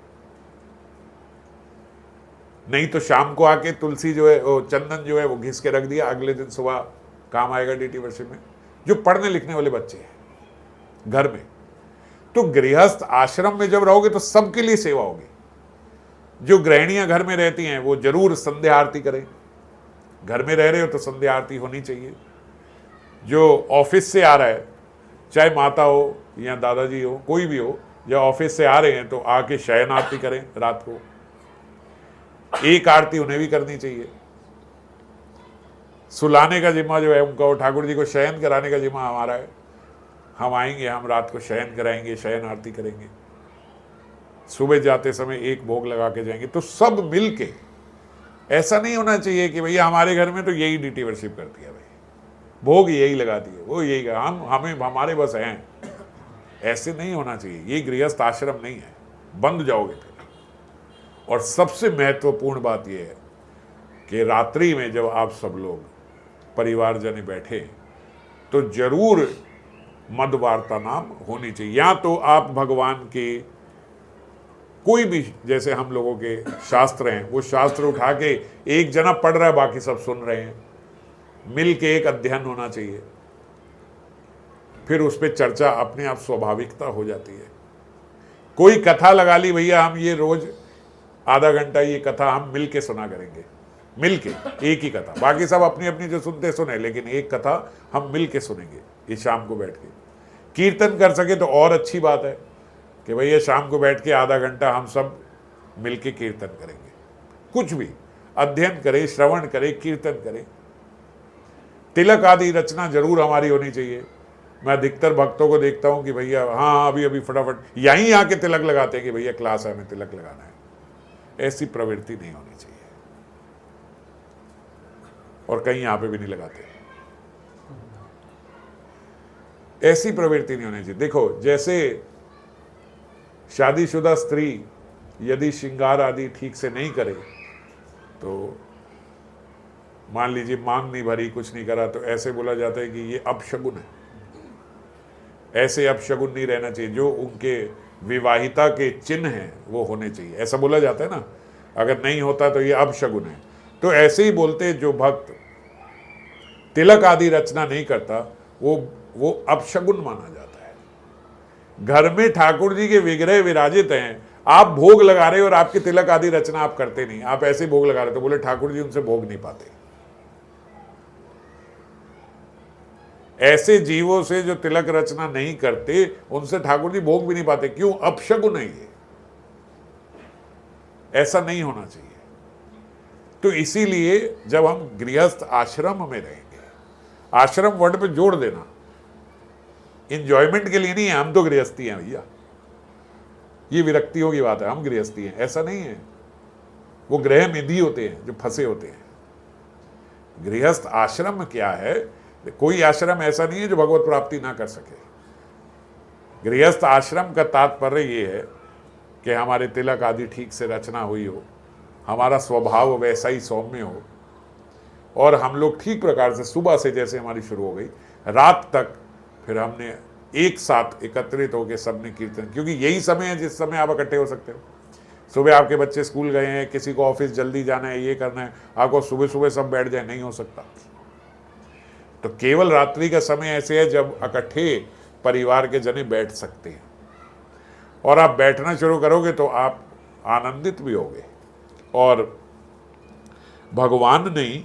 नहीं तो शाम को आके तुलसी जो है वो चंदन जो है वो घिस के रख दिया, अगले दिन सुबह काम आएगा डीटी वर्शिप में। जो पढ़ने लिखने वाले बच्चे हैं घर में, तो गृहस्थ आश्रम में जब रहोगे तो सबके लिए सेवा होगी। जो गृहिणियां घर में रहती हैं वो जरूर संध्या आरती करें, घर में रह रहे हो तो संध्या आरती होनी चाहिए। जो ऑफिस से आ रहा है, चाहे माता हो या दादाजी हो, कोई भी हो, जब ऑफिस से आ रहे हैं तो आके शयन आरती करें, रात को एक आरती उन्हें भी करनी चाहिए। सुलाने का जिम्मा जो है उनका, वो ठाकुर जी को शयन कराने का जिम्मा हमारा है। हम आएंगे, हम रात को शयन कराएंगे, शयन आरती करेंगे, सुबह जाते समय एक भोग लगा के जाएंगे। तो सब मिल के, ऐसा नहीं होना चाहिए कि भैया हमारे घर में तो यही डीटी वर्शिप करती है, भाई भोग यही लगाती है, वो यही हमें हमारे बस हैं, ऐसे नहीं होना चाहिए। ये गृहस्थ आश्रम नहीं है, बंद जाओगे फिर। और सबसे महत्वपूर्ण बात यह है कि रात्रि में जब आप सब लोग परिवारजन बैठे तो जरूर मद वार्ता नाम होनी चाहिए। या तो आप भगवान के कोई भी, जैसे हम लोगों के शास्त्र हैं, वो शास्त्र उठा के एक जना पढ़ रहा है, बाकी सब सुन रहे हैं, मिल के एक अध्ययन होना चाहिए, फिर उस पर चर्चा अपने आप स्वाभाविकता हो जाती है। कोई कथा लगा ली, भैया हम ये रोज आधा घंटा ये कथा हम मिल के सुना करेंगे, मिल के एक ही कथा, बाकी सब अपनी अपनी जो सुनते सुने, लेकिन एक कथा हम मिल के सुनेंगे ये शाम को बैठ के। कीर्तन कर सके तो और अच्छी बात है कि भैया शाम को बैठ के आधा घंटा हम सब मिल के कीर्तन करेंगे, कुछ भी अध्ययन करें, श्रवण करें, कीर्तन करें। तिलक आदि रचना जरूर हमारी होनी चाहिए। मैं अधिकतर भक्तों को देखता हूँ कि भैया हाँ अभी अभी फटाफट यहीं आके तिलक लगाते हैं कि भैया क्लास है, हमें तिलक लगाना है। ऐसी प्रवृत्ति नहीं होनी चाहिए, और कहीं यहां पे भी नहीं लगाते, ऐसी प्रवृत्ति नहीं होनी चाहिए। देखो जैसे शादीशुदा स्त्री यदि श्रृंगार आदि ठीक से नहीं करे, तो मान लीजिए मांग नहीं भरी, कुछ नहीं करा, तो ऐसे बोला जाता है कि ये अपशगुन है। ऐसे अपशगुन नहीं रहना चाहिए, जो उनके विवाहिता के चिन्ह हैं वो होने चाहिए, ऐसा बोला जाता है ना। अगर नहीं होता तो ये अपशगुन है। तो ऐसे ही बोलते जो भक्त तिलक आदि रचना नहीं करता वो अपशगुन माना जाता है। घर में ठाकुर जी के विग्रह विराजित हैं, आप भोग लगा रहे हो और आपकी तिलक आदि रचना आप करते नहीं, आप ऐसे भोग लगा रहे, तो बोले ठाकुर जी उनसे भोग नहीं पाते। ऐसे जीवों से जो तिलक रचना नहीं करते उनसे ठाकुर जी भोग भी नहीं पाते। क्यों? अपशगुन है ये, ऐसा नहीं होना चाहिए। तो इसीलिए जब हम गृहस्थ आश्रम में रहेंगे, आश्रम वर्ड पे जोड़ देना, इंजॉयमेंट के लिए नहीं है, हम तो गृहस्थी हैं भैया, ये विरक्तियों की बात है, हम गृहस्थी हैं, ऐसा नहीं है। वो गृह निधि होते हैं जो फंसे होते हैं। गृहस्थ आश्रम क्या है? कोई आश्रम ऐसा नहीं है जो भगवत प्राप्ति ना कर सके। गृहस्थ आश्रम का तात्पर्य ये है कि हमारे तिलक आदि ठीक से रचना हुई हो, हमारा स्वभाव वैसा ही सौम्य हो, और हम लोग ठीक प्रकार से सुबह से जैसे हमारी शुरू हो गई रात तक फिर हमने एक साथ एकत्रित होकर सबने कीर्तन, क्योंकि यही समय है जिस समय आप इकट्ठे हो सकते हो। सुबह आपके बच्चे स्कूल गए हैं, किसी को ऑफिस जल्दी जाना है, ये करना है, आपको सुबह सुबह सब बैठ जाए, नहीं हो सकता। तो केवल रात्रि का समय ऐसे है जब इकट्ठे परिवार के जने बैठ सकते हैं, और आप बैठना शुरू करोगे तो आप आनंदित भी होगे। और भगवान ने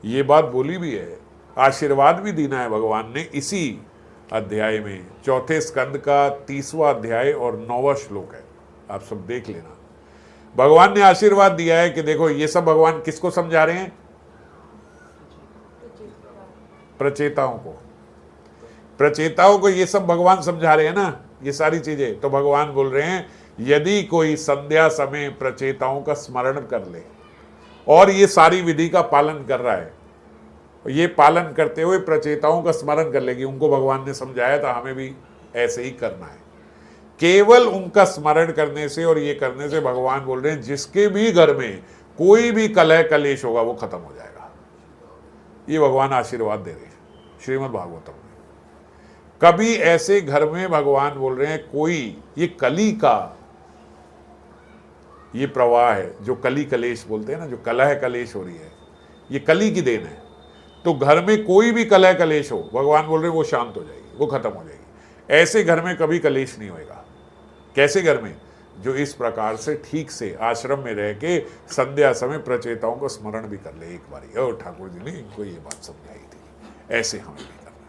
ये बात बोली भी है, आशीर्वाद भी देना है भगवान ने इसी अध्याय में। चौथे स्कंद का 30वां अध्याय और 9वां श्लोक है, आप सब देख लेना। भगवान ने आशीर्वाद दिया है कि देखो ये सब भगवान किसको समझा रहे हैं? प्रचेताओं को। प्रचेताओं को ये सब भगवान समझा रहे हैं ना, ये सारी चीजें। तो भगवान बोल रहे हैं यदि कोई संध्या समय प्रचेताओं का स्मरण कर ले और ये सारी विधि का पालन कर रहा है, ये पालन करते हुए प्रचेताओं का स्मरण कर लेगी, उनको भगवान ने समझाया था, हमें भी ऐसे ही करना है। केवल उनका स्मरण करने से और ये करने से भगवान बोल रहे हैं जिसके भी घर में कोई भी कलह कलेश होगा वो खत्म हो जाएगा। ये भगवान आशीर्वाद दे रहे हैं श्रीमद् भागवतम में। कभी ऐसे घर में भगवान बोल रहे हैं कोई, ये कली का ये प्रवाह है जो कली कलेश बोलते हैं ना, जो कलह कलेश हो रही है, ये कली की देन है। तो घर में कोई भी कलह कलेश हो, भगवान बोल रहे हैं वो शांत हो जाएगी, वो खत्म हो जाएगी। ऐसे घर में कभी कलेश नहीं होएगा। कैसे घर में? जो इस प्रकार से ठीक से आश्रम में रह के संध्या समय प्रचेताओं को स्मरण भी कर ले। एक बारी और ठाकुर जी ने इनको ये बात समझाई थी, ऐसे हमें भी करना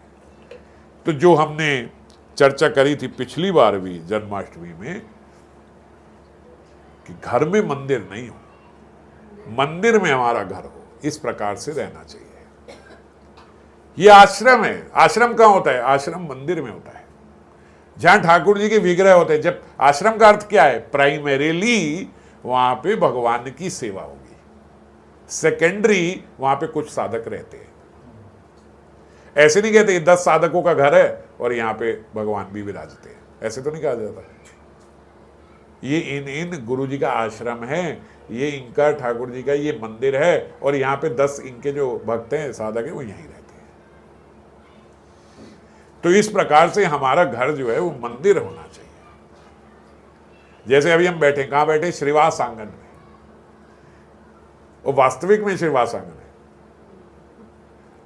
है। तो जो हमने चर्चा करी थी पिछली बार भी जन्माष्टमी में कि घर में मंदिर नहीं हो, मंदिर में हमारा घर हो, इस प्रकार से रहना चाहिए। ये आश्रम है। आश्रम कहाँ होता है? आश्रम मंदिर में होता है, जहां ठाकुर जी के विग्रह होते हैं। जब आश्रम का अर्थ क्या है? प्राइमरीली वहां पे भगवान की सेवा होगी, सेकेंडरी वहां पे कुछ साधक रहते हैं। ऐसे नहीं कहते 10 साधकों का घर है और यहां पे भगवान भी विराजते हैं, ऐसे तो नहीं कहा जाता। ये इन गुरु जी का आश्रम है, ये इनका ठाकुर जी का ये मंदिर है, और यहाँ पे 10 इनके जो भक्त हैं, साधक हैं, वो यहीं रहते हैं। तो इस प्रकार से हमारा घर जो है वो मंदिर होना चाहिए। जैसे अभी हम बैठे, कहाँ बैठे? श्रीवास आंगन में। वो वास्तविक में श्रीवास आंगन है।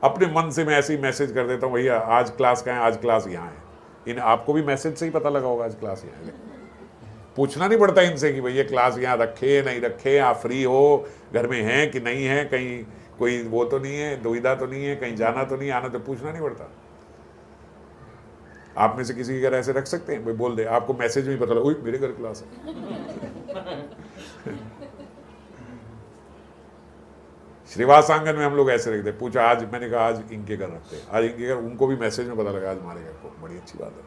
अपने मन से मैं ऐसे ही मैसेज कर देता हूँ, भैया आज क्लास कहाँ है? आज क्लास यहाँ है। इन आपको भी मैसेज से ही पता लगा होगा आज क्लास यहाँ है। पूछना नहीं पड़ता इनसे कि भैया क्लास यहाँ रखे नहीं रखे, आप फ्री हो, घर में हैं कि नहीं है, कहीं कोई वो तो नहीं है, दुविधा तो नहीं है, कहीं जाना तो नहीं, आना तो पूछना नहीं पड़ता। आप में से किसी के घर ऐसे रख सकते हैं? भाई बोल दे, आपको मैसेज में ही पता लगा, मेरे घर क्लास है। श्रीवास आंगन में हम लोग ऐसे रखते। पूछा आज, मैंने कहा आज इनके घर रखते हैं, आज इनके घर, उनको भी मैसेज में पता लगा आज हमारे घर को। बड़ी अच्छी बात है,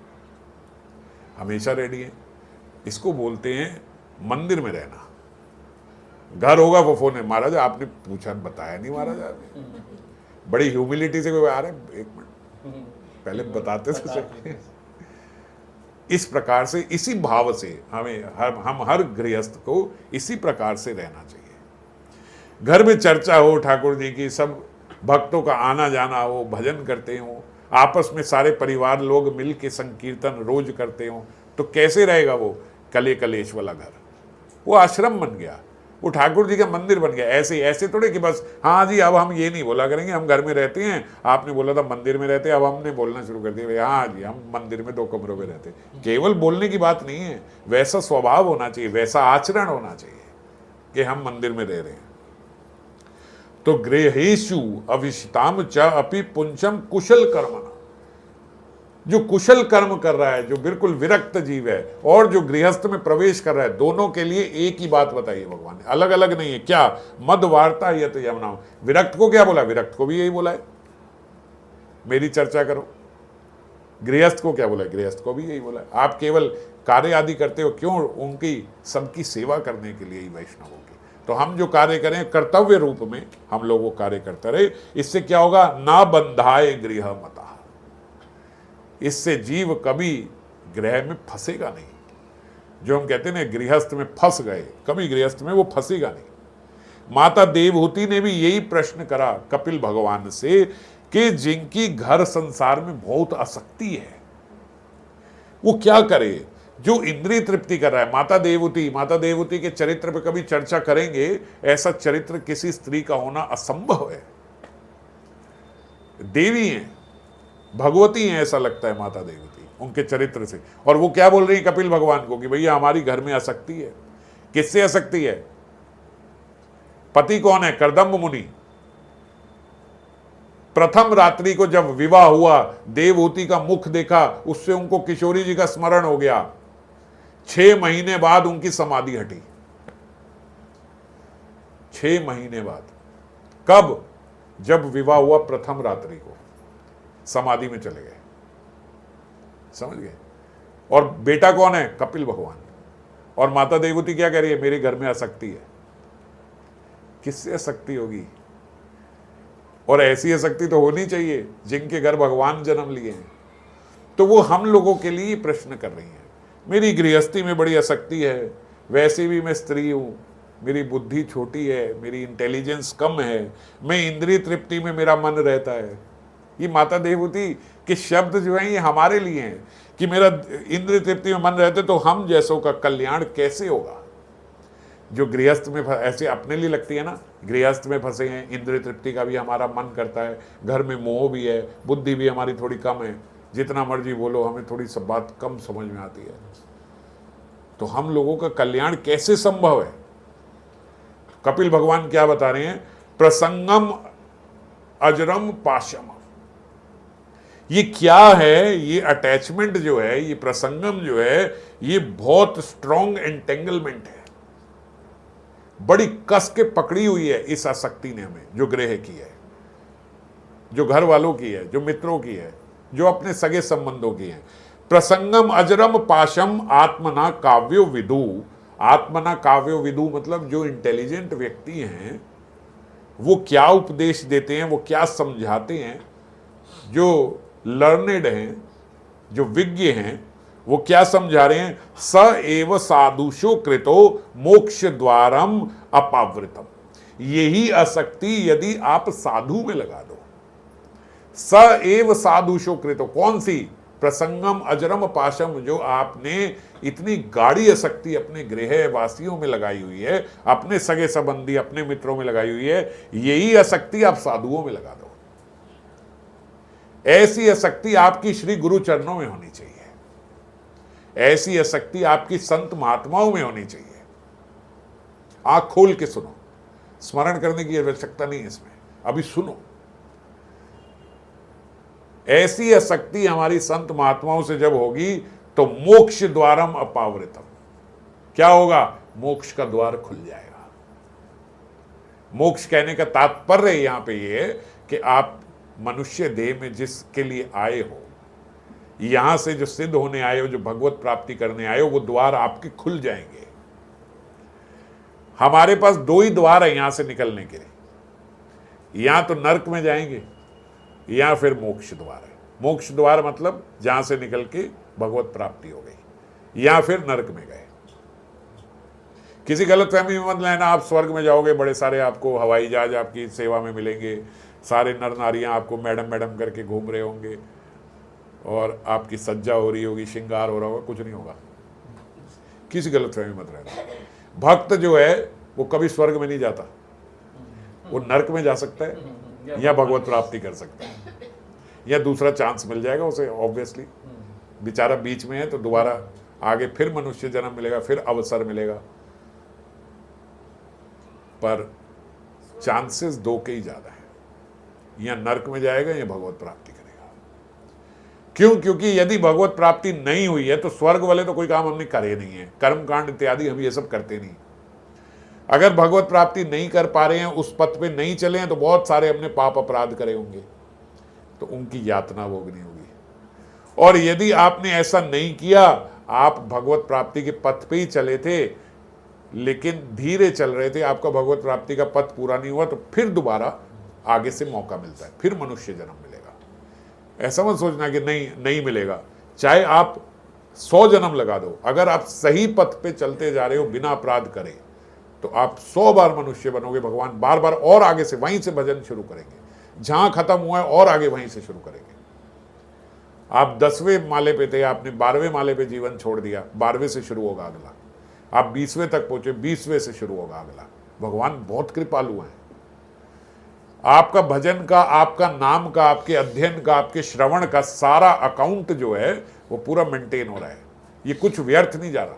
हमेशा रेडी है। इसको बोलते हैं मंदिर में रहना। घर होगा वो फोन है, महाराज आपने पूछा बताया नहीं, महाराज आपने बड़ी ह्यूमिलिटी से कोई आ रहे, एक मिनट पहले बताते तो सही। इस प्रकार से, इसी भाव से हम हर गृहस्थ को इसी प्रकार से रहना चाहिए। घर में चर्चा हो ठाकुर जी की, सब भक्तों का आना जाना हो, भजन करते हो, आपस में सारे परिवार लोग मिल के संकीर्तन रोज करते हो, तो कैसे रहेगा वो कले कलेश वाला घर? वो आश्रम बन गया, वो ठाकुर जी का मंदिर बन गया। ऐसे थोड़े कि बस हाँ जी अब हम ये नहीं बोला करेंगे, हम घर में रहते हैं, आपने बोला था मंदिर में रहते हैं, अब हमने बोलना शुरू कर दिया हाँ जी हम मंदिर में 2 कमरों में रहते हैं। केवल बोलने की बात नहीं है, वैसा स्वभाव होना चाहिए, वैसा आचरण होना चाहिए कि हम मंदिर में रह रहे हैं। तो गृहेषु अविशिताम च अपि पुंचम कुशल कर्मणा। जो कुशल कर्म कर रहा है, जो बिल्कुल विरक्त जीव है, और जो गृहस्थ में प्रवेश कर रहा है, दोनों के लिए एक ही बात बताई है भगवान ने, अलग अलग नहीं है। क्या? मद वार्ता यत यमुना। विरक्त को क्या बोला? विरक्त को भी यही बोला है, मेरी चर्चा करो। गृहस्थ को क्या बोला? गृहस्थ को भी यही बोला। आप केवल कार्य आदि करते हो क्यों? उनकी सबकी सेवा करने के लिए ही वैष्णवों की। तो हम जो कार्य करें कर्तव्य रूप में हम लोग वो कार्य करते रहे। इससे क्या होगा? ना बंधाए गृह मता, इससे जीव कभी ग्रह में फंसेगा नहीं। जो हम कहते हैं ना गृहस्थ में फंस गए, कभी गृहस्थ में वो फंसेगा नहीं। माता देवहूति ने भी यही प्रश्न करा कपिल भगवान से कि जिनकी घर संसार में बहुत आसक्ति है वो क्या करे? जो इंद्रिय तृप्ति कर रहा है। माता देवहूति के चरित्र पे कभी चर्चा करेंगे। ऐसा चरित्र किसी स्त्री का होना असंभव है। देवी हैं, भगवती हैं, ऐसा लगता है माता देवहूति उनके चरित्र से। और वो क्या बोल रही है कपिल भगवान को कि भैया हमारी घर में आसक्ति है। किससे आसक्ति है? पति कौन है? कर्दम्ब मुनि। प्रथम रात्रि को जब विवाह हुआ, देवहूति का मुख देखा, उससे उनको किशोरी जी का स्मरण हो गया। 6 महीने बाद उनकी समाधि हटी। 6 महीने बाद। कब? जब विवाह हुआ प्रथम रात्रि को समाधि में चले गए। समझ गए? और बेटा कौन है? कपिल भगवान। और माता देवहूति क्या कह रही है? मेरे घर में आसक्ति है। किससे आसक्ति होगी? और ऐसी आसक्ति तो होनी चाहिए जिनके घर भगवान जन्म लिए हैं। तो वो हम लोगों के लिए प्रश्न कर रही हैं। मेरी गृहस्थी में बड़ी आसक्ति है, वैसे भी मैं स्त्री हूं, मेरी बुद्धि छोटी है, मेरी इंटेलिजेंस कम है, मैं इंद्रिय तृप्ति में मेरा मन रहता है। ये माता देवहूति के शब्द जो हैं ये हमारे लिए हैं कि मेरा इंद्रिय तृप्ति में मन रहते तो हम जैसों का कल्याण कैसे होगा? जो गृहस्थ में ऐसे अपने लिए लगती है ना, गृहस्थ में फंसे हैं, इंद्रिय तृप्ति का भी हमारा मन करता है, घर में मोह भी है, बुद्धि भी हमारी थोड़ी कम है, जितना मर्जी बोलो हमें थोड़ी सब बात कम समझ में आती है। तो हम लोगों का कल्याण कैसे संभव है? कपिल भगवान क्या बता रहे हैं? प्रसंगम अजरम पाशम। ये क्या है? ये अटैचमेंट जो है, ये प्रसंगम जो है, ये बहुत स्ट्रॉन्ग एंटेंगलमेंट है। बड़ी कस के पकड़ी हुई है इस आसक्ति ने हमें, जो ग्रह की है, जो घर वालों की है, जो मित्रों की है, जो अपने सगे संबंधों की है। प्रसंगम अजरम पाशम आत्मना काव्यो विदु। आत्मना काव्यो विदु मतलब जो इंटेलिजेंट व्यक्ति हैं वो क्या उपदेश देते हैं, वो क्या समझाते हैं। जो लर्नेड हैं, जो विज्ञ हैं, वो क्या समझा रहे हैं? स एव साधुषो कृतो मोक्ष द्वारम अपावृतम। यही आसक्ति यदि आप साधु में लगा दो। स एव साधुषो कृतो, कौन सी? प्रसंगम अजरम पाशम, जो आपने इतनी गाढ़ी आसक्ति अपने गृह वासियों में लगाई हुई है, अपने सगे संबंधी, अपने मित्रों में लगाई हुई है, यही आसक्ति आप साधुओं में लगा दो। ऐसी आसक्ति आपकी श्री गुरु चरणों में होनी चाहिए। ऐसी आसक्ति आपकी संत महात्माओं में होनी चाहिए। आंख खोल के सुनो, स्मरण करने की आवश्यकता नहीं है इसमें, अभी सुनो। ऐसी आसक्ति हमारी संत महात्माओं से जब होगी तो मोक्ष द्वारम अपावृतम। क्या होगा? मोक्ष का द्वार खुल जाएगा। मोक्ष कहने का तात्पर्य यहां पे ये है कि आप मनुष्य देह में जिसके लिए आए हो, यहां से जो सिद्ध होने आए हो, जो भगवत प्राप्ति करने आए हो, वो द्वार आपके खुल जाएंगे। हमारे पास 2 ही द्वार है यहां से निकलने के लिए। या तो नरक में जाएंगे या फिर मोक्ष द्वार है। मोक्ष द्वार मतलब जहां से निकल के भगवत प्राप्ति हो गई, या फिर नरक में गए। किसी गलतफहमी में मत लेना आप स्वर्ग में जाओगे, बड़े सारे आपको हवाई जहाज आपकी सेवा में मिलेंगे, सारे नर नारियां आपको मैडम मैडम करके घूम रहे होंगे और आपकी सज्जा हो रही होगी, श्रृंगार हो रहा होगा। कुछ नहीं होगा, किसी गलतफहमी मत रहना। भक्त जो है वो कभी स्वर्ग में नहीं जाता, वो नरक में जा सकता है या भगवत प्राप्ति कर सकता है, या दूसरा चांस मिल जाएगा उसे। ऑब्वियसली बेचारा बीच में है तो दोबारा आगे फिर मनुष्य जन्म मिलेगा, फिर अवसर मिलेगा, पर चांसेस 2 के ही ज्यादा है, या नरक में जाएगा या भगवत प्राप्ति करेगा। क्यों? क्योंकि यदि भगवत प्राप्ति नहीं हुई है तो स्वर्ग वाले तो कोई काम हमने करे नहीं है, कर्म कांड इत्यादि हम ये सब करते नहीं। अगर भगवत प्राप्ति नहीं कर पा रहे हैं, उस पथ पे नहीं चले हैं, तो बहुत सारे हमने पाप अपराध करे होंगे, तो उनकी यातना भोगनी होगी। और यदि आपने ऐसा नहीं किया, आप भगवत प्राप्ति के पथ पे ही चले थे, लेकिन धीरे चल रहे थे, आपका भगवत प्राप्ति का पथ पूरा नहीं हुआ, तो फिर दोबारा आगे से मौका मिलता है, फिर मनुष्य जन्म मिलेगा। ऐसा मत सोचना कि नहीं मिलेगा। चाहे आप 100 जन्म लगा दो, अगर आप सही पथ पे चलते जा रहे हो बिना अपराध करे, तो आप 100 बार मनुष्य बनोगे। भगवान बार बार और आगे से वहीं से भजन शुरू करेंगे, जहां खत्म हुआ है और आगे वहीं से शुरू करेंगे। आप 10वें माले पे थे, आपने 12वें माले पे जीवन छोड़ दिया, 12वें से शुरू होगा अगला। आप 20वें तक पहुंचे, 20वें से शुरू होगा अगला। भगवान बहुत कृपालु हैं। आपका भजन का, आपका नाम का, आपके अध्ययन का, आपके श्रवण का सारा अकाउंट जो है वो पूरा मेंटेन हो रहा है। ये कुछ व्यर्थ नहीं जा रहा।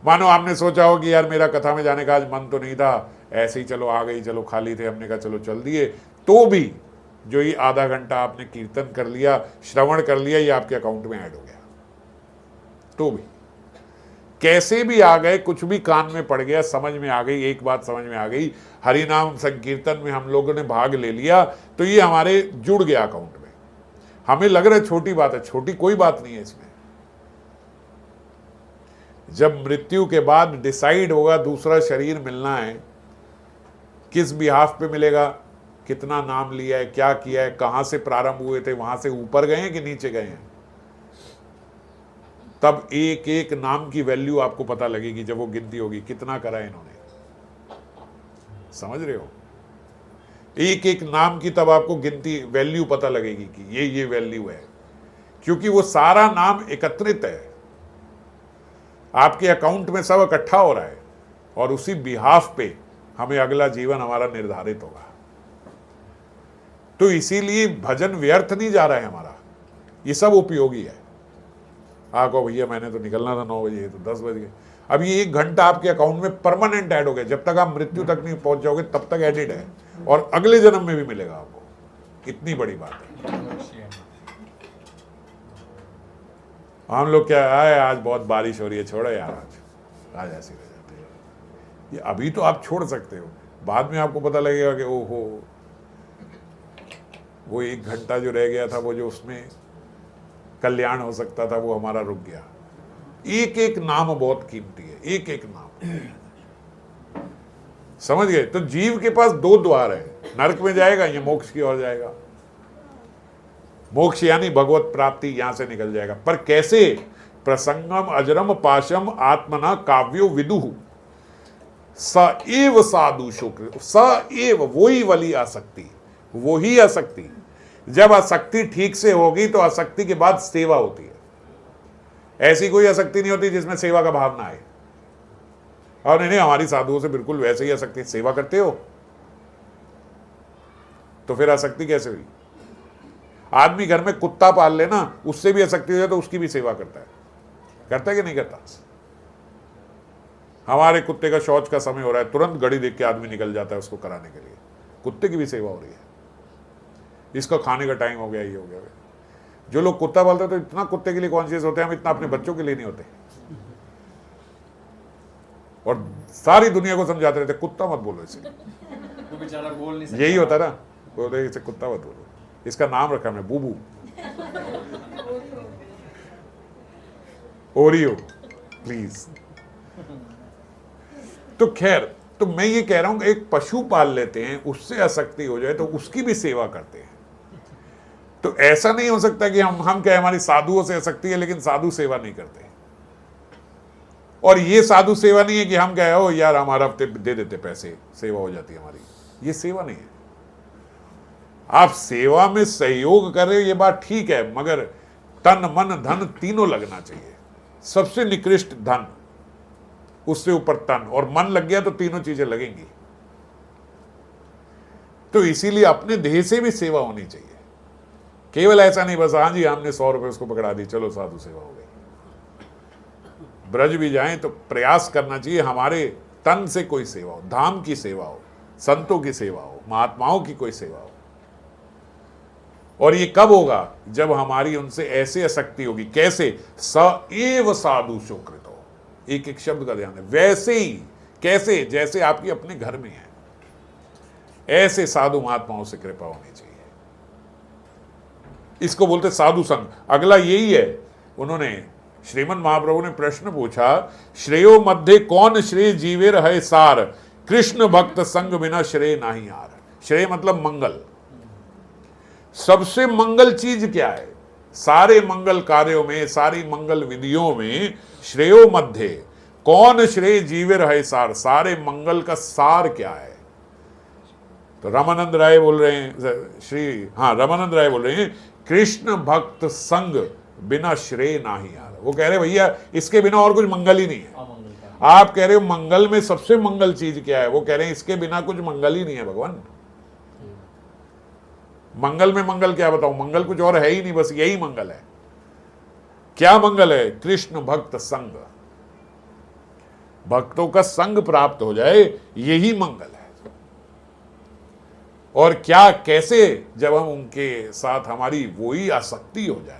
मानो आपने सोचा हो कि यार मेरा कथा में जाने का आज मन तो नहीं था, ऐसे ही चलो आ गई, चलो खाली थे, हमने कहा चलो चल दिए, तो भी जो ये आधा घंटा आपने कीर्तन कर लिया, श्रवण कर लिया, ये आपके अकाउंट में ऐड हो गया। तो भी कैसे भी आ गए, कुछ भी कान में पड़ गया, समझ में आ गई, एक बात समझ में आ गई, हरिनाम संकीर्तन में हम लोगों ने भाग ले लिया, तो ये हमारे जुड़ गया अकाउंट में। हमें लग रहा है छोटी बात है, छोटी कोई बात नहीं है इसमें। जब मृत्यु के बाद डिसाइड होगा दूसरा शरीर मिलना है, किस बिहाफ पे मिलेगा, कितना नाम लिया है, क्या किया है, कहां से प्रारंभ हुए थे, वहां से ऊपर गए हैं कि नीचे गए हैं, तब एक एक नाम की वैल्यू आपको पता लगेगी। जब वो गिनती होगी कितना करा है इन्होंने, समझ रहे हो, एक एक नाम की तब आपको गिनती वैल्यू पता लगेगी कि ये वैल्यू है, क्योंकि वो सारा नाम एकत्रित है, आपके अकाउंट में सब इकट्ठा हो रहा है, और उसी बिहाफ पे हमें अगला जीवन हमारा निर्धारित होगा। तो इसीलिए भजन व्यर्थ नहीं जा रहा है हमारा, ये सब उपयोगी है। कहो भैया मैंने तो निकलना था 9 बजे, तो 10 बज गए। अब ये 1 घंटा आपके अकाउंट में परमानेंट ऐड हो गया, जब तक आप मृत्यु तक नहीं पहुंच जाओगे तब तक एडिड है, और अगले जन्म में भी मिलेगा आपको। इतनी बड़ी बात है। हम लोग क्या आए, आज बहुत बारिश हो रही है, छोड़ो यार, आज ऐसे रह जाते हैं। ये अभी तो आप छोड़ सकते हो, बाद में आपको पता लगेगा कि ओहो, वो 1 घंटा जो रह गया था, वो जो उसमें कल्याण हो सकता था, वो हमारा रुक गया। एक एक नाम बहुत कीमती है, एक एक नाम, समझ गए। तो जीव के पास 2 द्वार है, नरक में जाएगा या मोक्ष की ओर जाएगा। मोक्ष यानी भगवत प्राप्ति, यहां से निकल जाएगा। पर कैसे? प्रसंगम अजरम पाशम आत्मना काव्यो विदुहु स एव साधु शुक्र, स एव, वही वाली आसक्ति, वही आसक्ति। जब आसक्ति ठीक से होगी तो आसक्ति के बाद सेवा होती है। ऐसी कोई आसक्ति नहीं होती जिसमें सेवा का भाव ना आए। और नहीं, हमारी साधुओं से बिल्कुल वैसे ही आसक्ति। सेवा करते हो तो फिर आसक्ति कैसे हुई? आदमी घर में कुत्ता पाल लेना, उससे भी आसक्ति हो जाए तो उसकी भी सेवा करता है कि नहीं करता? हमारे कुत्ते का शौच का समय हो रहा है, तुरंत घड़ी देख के आदमी निकल जाता है उसको कराने के लिए। कुत्ते की भी सेवा हो रही है। इसका खाने का टाइम हो गया, ये हो गया। जो लोग कुत्ता पालते हैं तो इतना कुत्ते के लिए कॉन्शियस होते हैं, हम इतना अपने बच्चों के लिए नहीं होते। और सारी दुनिया को समझाते रहते कुत्ता मत बोलो इसे, तो बेचारा बोल नहीं सकता। यही होता ना, बोलते इसे कुत्ता मत बोलो, इसका नाम रखा मैं बूबू, ओरियो प्लीज। तो खैर, तो मैं ये कह रहा हूं एक पशु पाल लेते हैं, उससे आसक्ति हो जाए तो उसकी भी सेवा करते हैं। तो ऐसा नहीं हो सकता कि हम कहें हमारी साधुओं से आसक्ति है लेकिन साधु सेवा नहीं करते। और ये साधु सेवा नहीं है कि हम कहे हो यार हमारा हफ्ते दे देते पैसे, सेवा हो जाती है हमारी। ये सेवा नहीं है। आप सेवा में सहयोग कर रहे हो, ये बात ठीक है, मगर तन मन धन तीनों लगना चाहिए। सबसे निकृष्ट धन, उससे ऊपर तन, और मन लग गया तो तीनों चीजें लगेंगी। तो इसीलिए अपने देह से भी सेवा होनी चाहिए। केवल ऐसा नहीं बस हाँ जी हमने 100 रुपए उसको पकड़ा दी, चलो साधु सेवा हो गई। ब्रज भी जाएं तो प्रयास करना चाहिए हमारे तन से कोई सेवा हो, धाम की सेवा हो, संतों की सेवा हो, महात्माओं की कोई सेवा हो। और ये कब होगा? जब हमारी उनसे ऐसे आसक्ति होगी। कैसे? स एव साधु सुकृत हो। एक एक शब्द का ध्यान है। वैसे ही, कैसे? जैसे आपकी अपने घर में है, ऐसे साधु महात्माओं से कृपा होनी चाहिए। इसको बोलते साधु संग। अगला यही है, उन्होंने श्रीमन महाप्रभु ने प्रश्न पूछा, श्रेयो मध्य कौन श्रेय जीवेर है सार, कृष्ण भक्त संग बिना श्रेय नाही आर। श्रेय मतलब मंगल, सबसे मंगल चीज क्या है? सारे मंगल कार्यों में, सारी मंगल विधियों में श्रेयो मध्य कौन श्रेय जीवेर है सार, सारे मंगल का सार क्या है? तो रामानंद राय बोल रहे हैं, रामानंद राय बोल रहे हैं, कृष्ण भक्त संग बिना श्रेय नाही आर। वो कह रहे भैया इसके बिना और कुछ मंगल ही नहीं है। आप कह रहे हो मंगल में सबसे मंगल चीज क्या है? वो कह रहे हैं इसके बिना कुछ मंगल ही नहीं है भगवान। मंगल में मंगल क्या बताऊं? मंगल कुछ और है ही नहीं, बस यही मंगल है। क्या मंगल है? कृष्ण भक्त संग, भक्तों का संग प्राप्त हो जाए, यही मंगल है। और क्या, कैसे? जब हम उनके साथ हमारी वही आसक्ति हो जाए।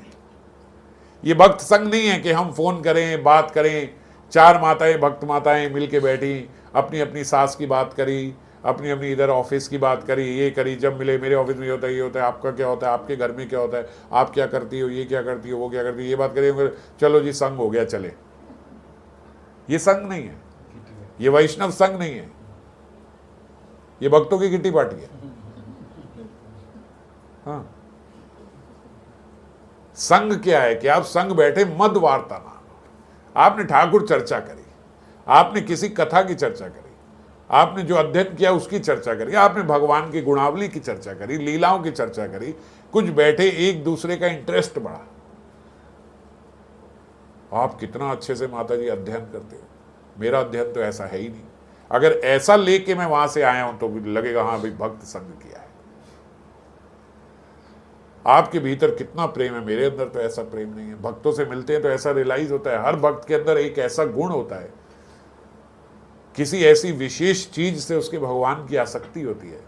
ये भक्त संग नहीं है कि हम फोन करें, बात करें, चार माताएं, भक्त माताएं मिलके बैठी, अपनी अपनी सास की बात करी, अपनी अपनी इधर ऑफिस की बात करी, ये करी, जब मिले मेरे ऑफिस में ये होता है, ये होता है, आपका क्या होता है, आपके घर में क्या होता है, आप क्या करती हो, ये क्या करती हो, वो क्या करती हो, ये बात करिए, चलो जी संग हो गया, चले। ये संग नहीं है, ये वैष्णव संग नहीं है, ये भक्तों की किट्टी पार्टी है। हाँ, संग क्या है कि आप संग बैठे मद वार्ता ना, आपने ठाकुर चर्चा करी, आपने किसी कथा की चर्चा करी, आपने जो अध्ययन किया उसकी चर्चा करी, आपने भगवान की गुणावली की चर्चा करी, लीलाओं की चर्चा करी, कुछ बैठे एक दूसरे का इंटरेस्ट बढ़ा। आप कितना अच्छे से माता जी अध्ययन करते हो, मेरा अध्ययन तो ऐसा है ही नहीं। अगर ऐसा लेके मैं वहां से आया हूं तो लगेगा हाँ भाई भक्त संग किया है। आपके भीतर कितना प्रेम है, मेरे अंदर तो ऐसा प्रेम नहीं है। भक्तों से मिलते हैं तो ऐसा रियलाइज होता है, हर भक्त के अंदर एक ऐसा गुण होता है, किसी ऐसी विशेष चीज से उसके भगवान की आसक्ति होती है,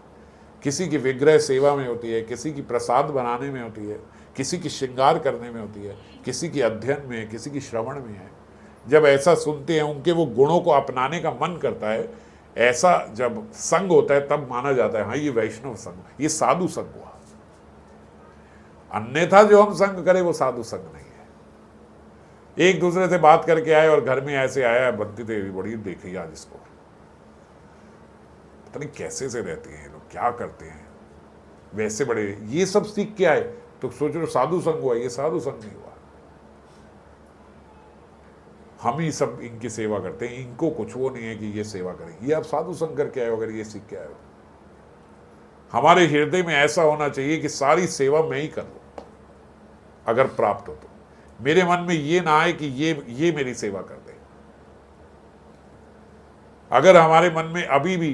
किसी की विग्रह सेवा में होती है, किसी की प्रसाद बनाने में होती है, किसी की श्रृंगार करने में होती है, किसी की अध्ययन में, किसी की श्रवण में है। जब ऐसा सुनते हैं, उनके वो गुणों को अपनाने का मन करता है, ऐसा जब संग होता है तब माना जाता है हाँ ये वैष्णव संग, ये साधु संग हुआ। अन्यथा जो हम संग करें वो साधु संग नहीं है। एक दूसरे से बात करके आए और घर में ऐसे आया, बनती देवी बड़ी देखी आज इसको, पता नहीं कैसे से रहती हैं लोग, क्या करते हैं, वैसे बड़े, ये सब सीख के आए तो सोच रहे साधु संग हुआ। ये साधु संग नहीं हुआ। हम ही सब इनकी सेवा करते हैं, इनको कुछ वो नहीं है कि ये सेवा करें। ये आप साधु संग करके आए हो, अगर ये सीख के आए हो। हमारे हृदय में ऐसा होना चाहिए कि सारी सेवा मैं ही कर लूं, अगर प्राप्त हो तो। मेरे मन में ये ना आए कि ये मेरी सेवा कर दे। अगर हमारे मन में अभी भी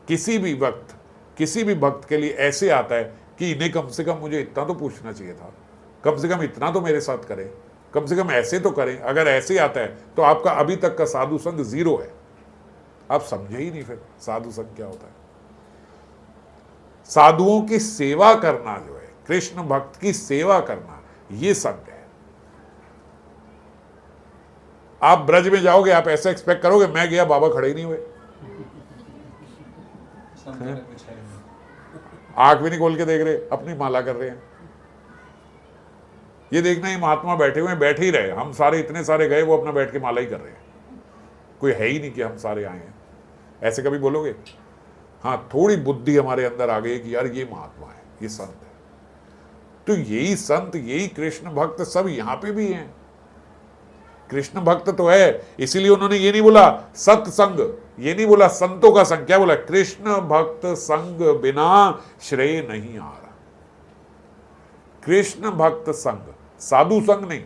किसी भी वक्त किसी भी भक्त के लिए ऐसे आता है कि इन्हें कम से कम मुझे इतना तो पूछना चाहिए था, कम से कम इतना तो मेरे साथ करें, कम से कम ऐसे तो करें, अगर ऐसे आता है तो आपका अभी तक का साधु संग 0 है। आप समझे ही नहीं फिर साधु संग क्या होता है। साधुओं की सेवा करना जो है, कृष्ण भक्त की सेवा करना, ये संग है। आप ब्रज में जाओगे, आप ऐसा एक्सपेक्ट करोगे मैं गया बाबा खड़े ही नहीं हुए, आंख भी नहीं खोल के देख रहे, अपनी माला कर रहे हैं। ये देखना ही महात्मा बैठे हुए हैं, बैठे ही रहे, हम सारे इतने सारे गए, वो अपना बैठ के माला ही कर रहे हैं। कोई है ही नहीं कि हम सारे आए हैं। ऐसे कभी बोलोगे? हाँ, थोड़ी बुद्धि हमारे अंदर आ गई कि यार ये महात्मा है, ये संत है। तो यही संत, यही कृष्ण भक्त सब यहाँ पे भी हैं। कृष्ण भक्त तो है, इसीलिए उन्होंने ये नहीं बोला सत्संग, ये नहीं बोला संतों का संग, क्या बोला? कृष्ण भक्त संग बिना श्रेय नहीं आ रहा। कृष्ण भक्त संग, साधु संग नहीं।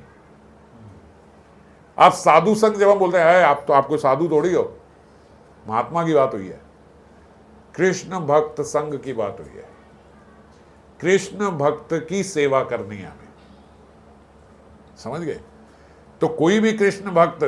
आप साधु संग जब हम बोलते हैं आप तो आपको साधु थोड़ी हो, महात्मा की बात हुई है। कृष्ण भक्त संग की बात हुई है। कृष्ण भक्त की सेवा करनी है हमें, समझ गए? तो कोई भी कृष्ण भक्त,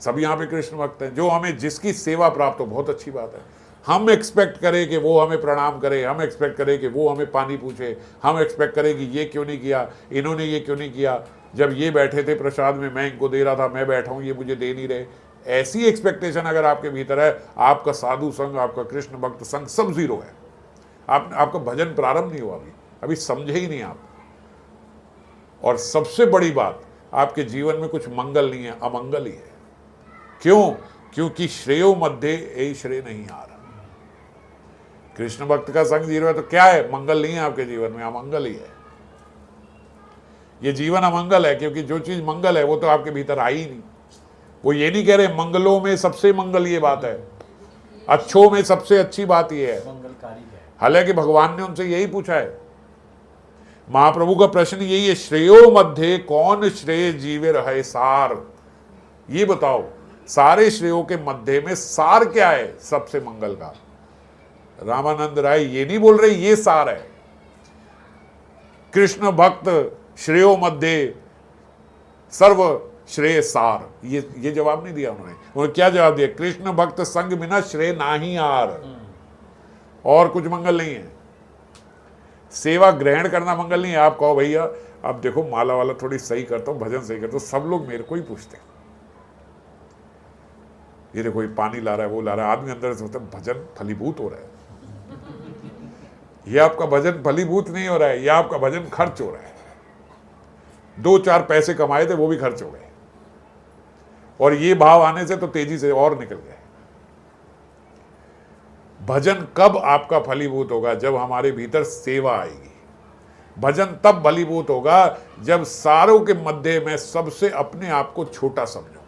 सब यहाँ पे कृष्ण भक्त हैं, जो हमें जिसकी सेवा प्राप्त हो, बहुत अच्छी बात है। हम एक्सपेक्ट करें कि वो हमें प्रणाम करे, हम एक्सपेक्ट करें कि वो हमें पानी पूछे, हम एक्सपेक्ट करें कि ये क्यों नहीं किया, इन्होंने ये क्यों नहीं किया, जब ये बैठे थे प्रसाद में मैं इनको दे रहा था, मैं बैठा हूँ ये मुझे दे नहीं रहे। ऐसी एक्सपेक्टेशन अगर आपके भीतर है, आपका साधु संग, आपका कृष्ण भक्त संग सब 0 है। आपका भजन प्रारंभ नहीं हुआ, अभी समझे ही नहीं आप। और सबसे बड़ी बात, आपके जीवन में कुछ मंगल नहीं है, अमंगल ही है। क्यों? क्योंकि श्रेयो मध्य यही श्रेय नहीं आ रहा। कृष्ण भक्त का संग जी रहा है तो क्या है? मंगल नहीं है आपके जीवन में, अमंगल ही है। ये जीवन अमंगल है, क्योंकि जो चीज मंगल है वो तो आपके भीतर आई ही नहीं। वो ये नहीं कह रहे मंगलों में सबसे मंगल ये बात है, अच्छों में सबसे अच्छी बात ये है, मंगलकारी है। हालांकि भगवान ने उनसे यही पूछा है। महाप्रभु का प्रश्न यही है, श्रेयो मध्य कौन श्रेय जीवे रहे सार। ये बताओ, सारे श्रेयों के मध्य में सार क्या है सबसे मंगल का? रामानंद राय ये नहीं बोल रहे ये सार है। कृष्ण भक्त श्रेयो मध्य सर्व श्रेय सार, ये जवाब नहीं दिया उन्होंने क्या जवाब दिया? कृष्ण भक्त संग बिना श्रेय नाही आर। और कुछ मंगल नहीं है। सेवा ग्रहण करना मंगल नहीं है। आप कहो भैया अब देखो माला वाला थोड़ी सही करता हूं, भजन सही करता हूं, सब लोग मेरे को ही पूछते हैं, ये देखो ये पानी ला रहा है, वो ला रहा है। आदमी अंदर से सोचता है भजन फलीभूत हो रहा है। ये आपका भजन फलीभूत नहीं हो रहा है, ये आपका भजन खर्च हो रहा है। 2-4 पैसे कमाए थे वो भी खर्च हो गए, और ये भाव आने से तो तेजी से और निकल गए। भजन कब आपका फलीभूत होगा? जब हमारे भीतर सेवा आएगी। भजन तब फलीभूत होगा जब सारों के मध्य में सबसे अपने आप को छोटा समझूंगा,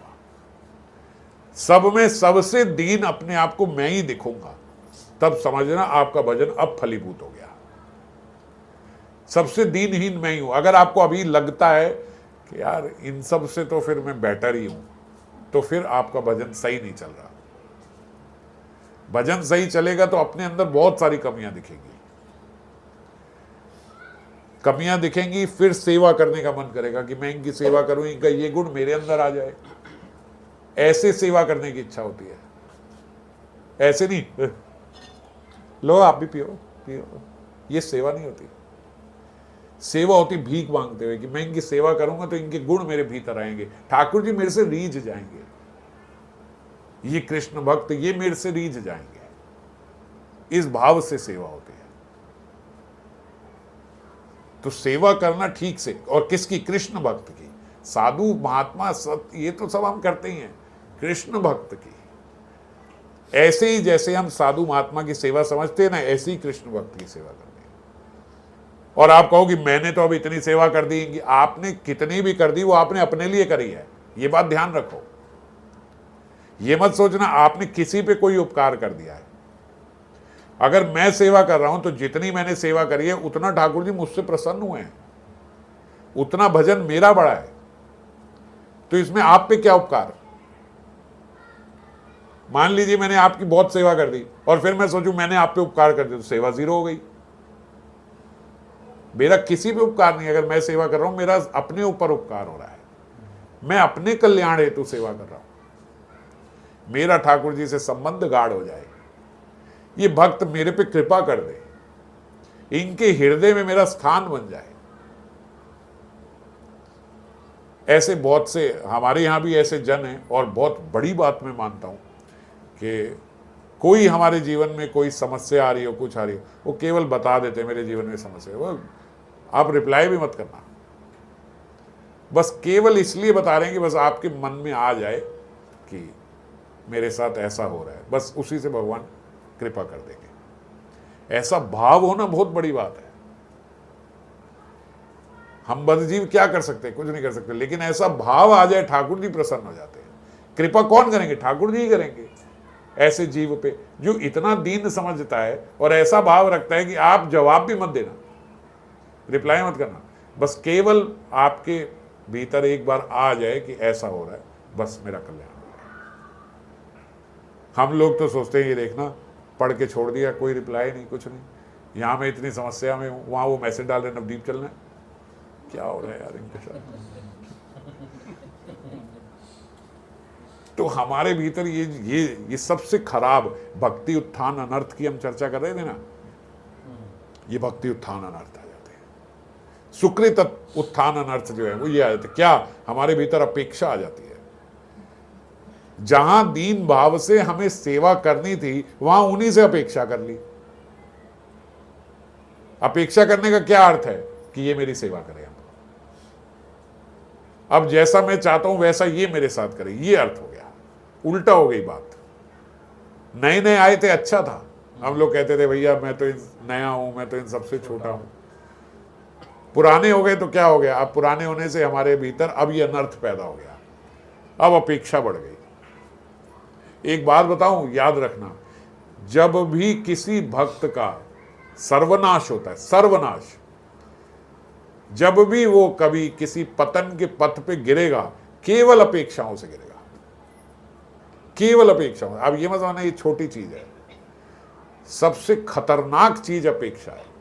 सब में सबसे दीन अपने आप को मैं ही दिखूंगा, तब समझना आपका भजन अब फलीभूत हो गया। सबसे दीनहीन मैं ही हूं। अगर आपको अभी लगता है कि यार इन सब से तो फिर मैं बेटर ही हूं, तो फिर आपका भजन सही नहीं चल रहा। भजन सही चलेगा तो अपने अंदर बहुत सारी कमियां दिखेंगी, कमियां दिखेंगी, फिर सेवा करने का मन करेगा कि मैं इनकी सेवा करूं, इनका ये गुण मेरे अंदर आ जाए। ऐसे सेवा करने की इच्छा होती है, ऐसे नहीं लो आप भी पियो पियो, ये सेवा नहीं होती। सेवा होती भीख मांगते हुए कि मैं इनकी सेवा करूंगा तो इनके गुण मेरे भीतर आएंगे, ठाकुर जी मेरे से रीझ जाएंगे, ये कृष्ण भक्त ये मेरे से रीझ जाएंगे। इस भाव से सेवा होती है। तो सेवा करना ठीक से, और किसकी? कृष्ण भक्त की। साधु महात्मा ये तो सब हम करते ही हैं, कृष्ण भक्त की। ऐसे ही जैसे हम साधु महात्मा की सेवा समझते हैं ना, ऐसे ही कृष्ण भक्त की सेवा करनी है। और आप कहो कि मैंने तो अब इतनी सेवा कर दी, कि आपने कितनी भी कर दी वो आपने अपने लिए करी है, ये बात ध्यान रखो। ये मत सोचना आपने किसी पे कोई उपकार कर दिया है। अगर मैं सेवा कर रहा हूं तो जितनी मैंने सेवा करी है उतना ठाकुर जी मुझसे प्रसन्न हुए हैं, उतना भजन मेरा बड़ा है। तो इसमें आप पे क्या उपकार? मान लीजिए मैंने आपकी बहुत सेवा कर दी और फिर मैं सोचूं मैंने आप पे उपकार कर दिया, तो सेवा जीरो हो गई। मेरा किसी पे उपकार नहीं। अगर मैं सेवा कर रहा हूं मेरा अपने ऊपर उपकार हो रहा है, मैं अपने कल्याण हेतु सेवा कर रहा हूं, मेरा ठाकुर जी से संबंध गाढ़ हो जाए, ये भक्त मेरे पे कृपा कर दे, इनके हृदय में मेरा स्थान बन जाए। ऐसे बहुत से हमारे यहां भी ऐसे जन हैं। और बहुत बड़ी बात मैं मानता हूं कि कोई हमारे जीवन में कोई समस्या आ रही हो, कुछ आ रही हो, वो केवल बता देते मेरे जीवन में समस्या है, वो आप रिप्लाई भी मत करना, बस केवल इसलिए बता रहे हैं कि बस आपके मन में आ जाए कि मेरे साथ ऐसा हो रहा है, बस उसी से भगवान कृपा कर देंगे। ऐसा भाव होना बहुत बड़ी बात है। हम बदजीव क्या कर सकते हैं? कुछ नहीं कर सकते, लेकिन ऐसा भाव आ जाए ठाकुर जी प्रसन्न हो जाते हैं। कृपा कौन करेंगे? ठाकुर जी ही करेंगे ऐसे जीव पे जो इतना दीन समझता है और ऐसा भाव रखता है कि आप जवाब भी मत देना, रिप्लाई मत करना, बस केवल आपके भीतर एक बार आ जाए कि ऐसा हो रहा है, बस मेरा कल्याण हो रहा है। हम लोग तो सोचते हैं ये देखना पढ़ के छोड़ दिया, कोई रिप्लाई नहीं, कुछ नहीं, यहाँ मैं इतनी समस्या में हूँ, वहाँ वो मैसेज डाल रहे नवदीप चलना है, क्या हो रहा है यार इनके साथ। तो हमारे भीतर ये सबसे खराब भक्ति उत्थान अनर्थ की हम चर्चा कर रहे थे ना, ये भक्ति उत्थान अनर्थ आ जाते हैं। सुकृत उत्थान अनर्थ जो है वो ये आ जाते हैं। क्या? हमारे भीतर अपेक्षा आ जाती है। जहां दीन भाव से हमें सेवा करनी थी वहां उन्हीं से अपेक्षा कर ली। अपेक्षा करने का क्या अर्थ है? कि ये मेरी सेवा करें। अब जैसा मैं चाहता हूं वैसा ये मेरे साथ करे, ये अर्थ हो गया। उल्टा हो गई बात। नए नए आए थे अच्छा था, हम लोग कहते थे भैया मैं तो नया हूं, मैं तो इन सबसे छोटा हूं। पुराने हो गए तो क्या हो गया, अब पुराने होने से हमारे भीतर अब ये अनर्थ पैदा हो गया, अब अपेक्षा बढ़ गई। एक बात बताऊं, याद रखना, जब भी किसी भक्त का सर्वनाश होता है, सर्वनाश, जब भी वो कभी किसी पतन के पथ पे गिरेगा, केवल अपेक्षाओं से गिरेगा, केवल अपेक्षाओं। अब ये मत समझना ये छोटी चीज है, सबसे खतरनाक चीज अपेक्षा है।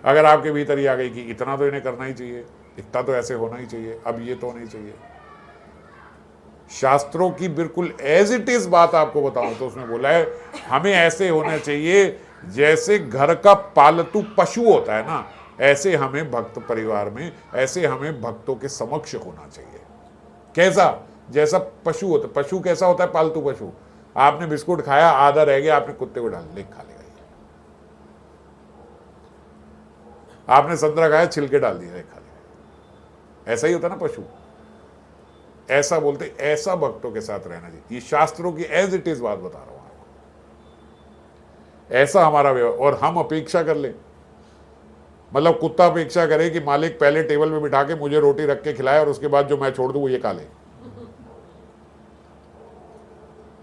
अगर आपके भीतर ये आ गई कि इतना तो इन्हें करना ही चाहिए, इतना तो ऐसे होना ही चाहिए, अब ये तो नहीं चाहिए। शास्त्रों की बिल्कुल एज इट इज बात आपको बताऊं तो उसमें बोला है हमें ऐसे होना चाहिए जैसे घर का पालतू पशु होता है ना, ऐसे हमें भक्त परिवार में, ऐसे हमें भक्तों के समक्ष होना चाहिए। कैसा? जैसा पशु होता है। पशु कैसा होता है? पालतू पशु। आपने बिस्कुट खाया, आधा रह गया, आपने कुत्ते को डाल, ले खा लेगा। आपने संतरा खाया, छिलके डाल दिए, ले खा लेगा। ऐसा ही होता है ना पशु। ऐसा बोलते, ऐसा भक्तों के साथ रहना चाहिए। ये शास्त्रों की एज इट इज बात बता रहा हूं आपको। ऐसा हमारा व्यवहार, और हम अपेक्षा कर ले, मतलब कुत्ता अपेक्षा करे कि मालिक पहले टेबल पे बिठा के मुझे रोटी रख के खिलाए और उसके बाद जो मैं छोड़ दूं वो ये खा ले।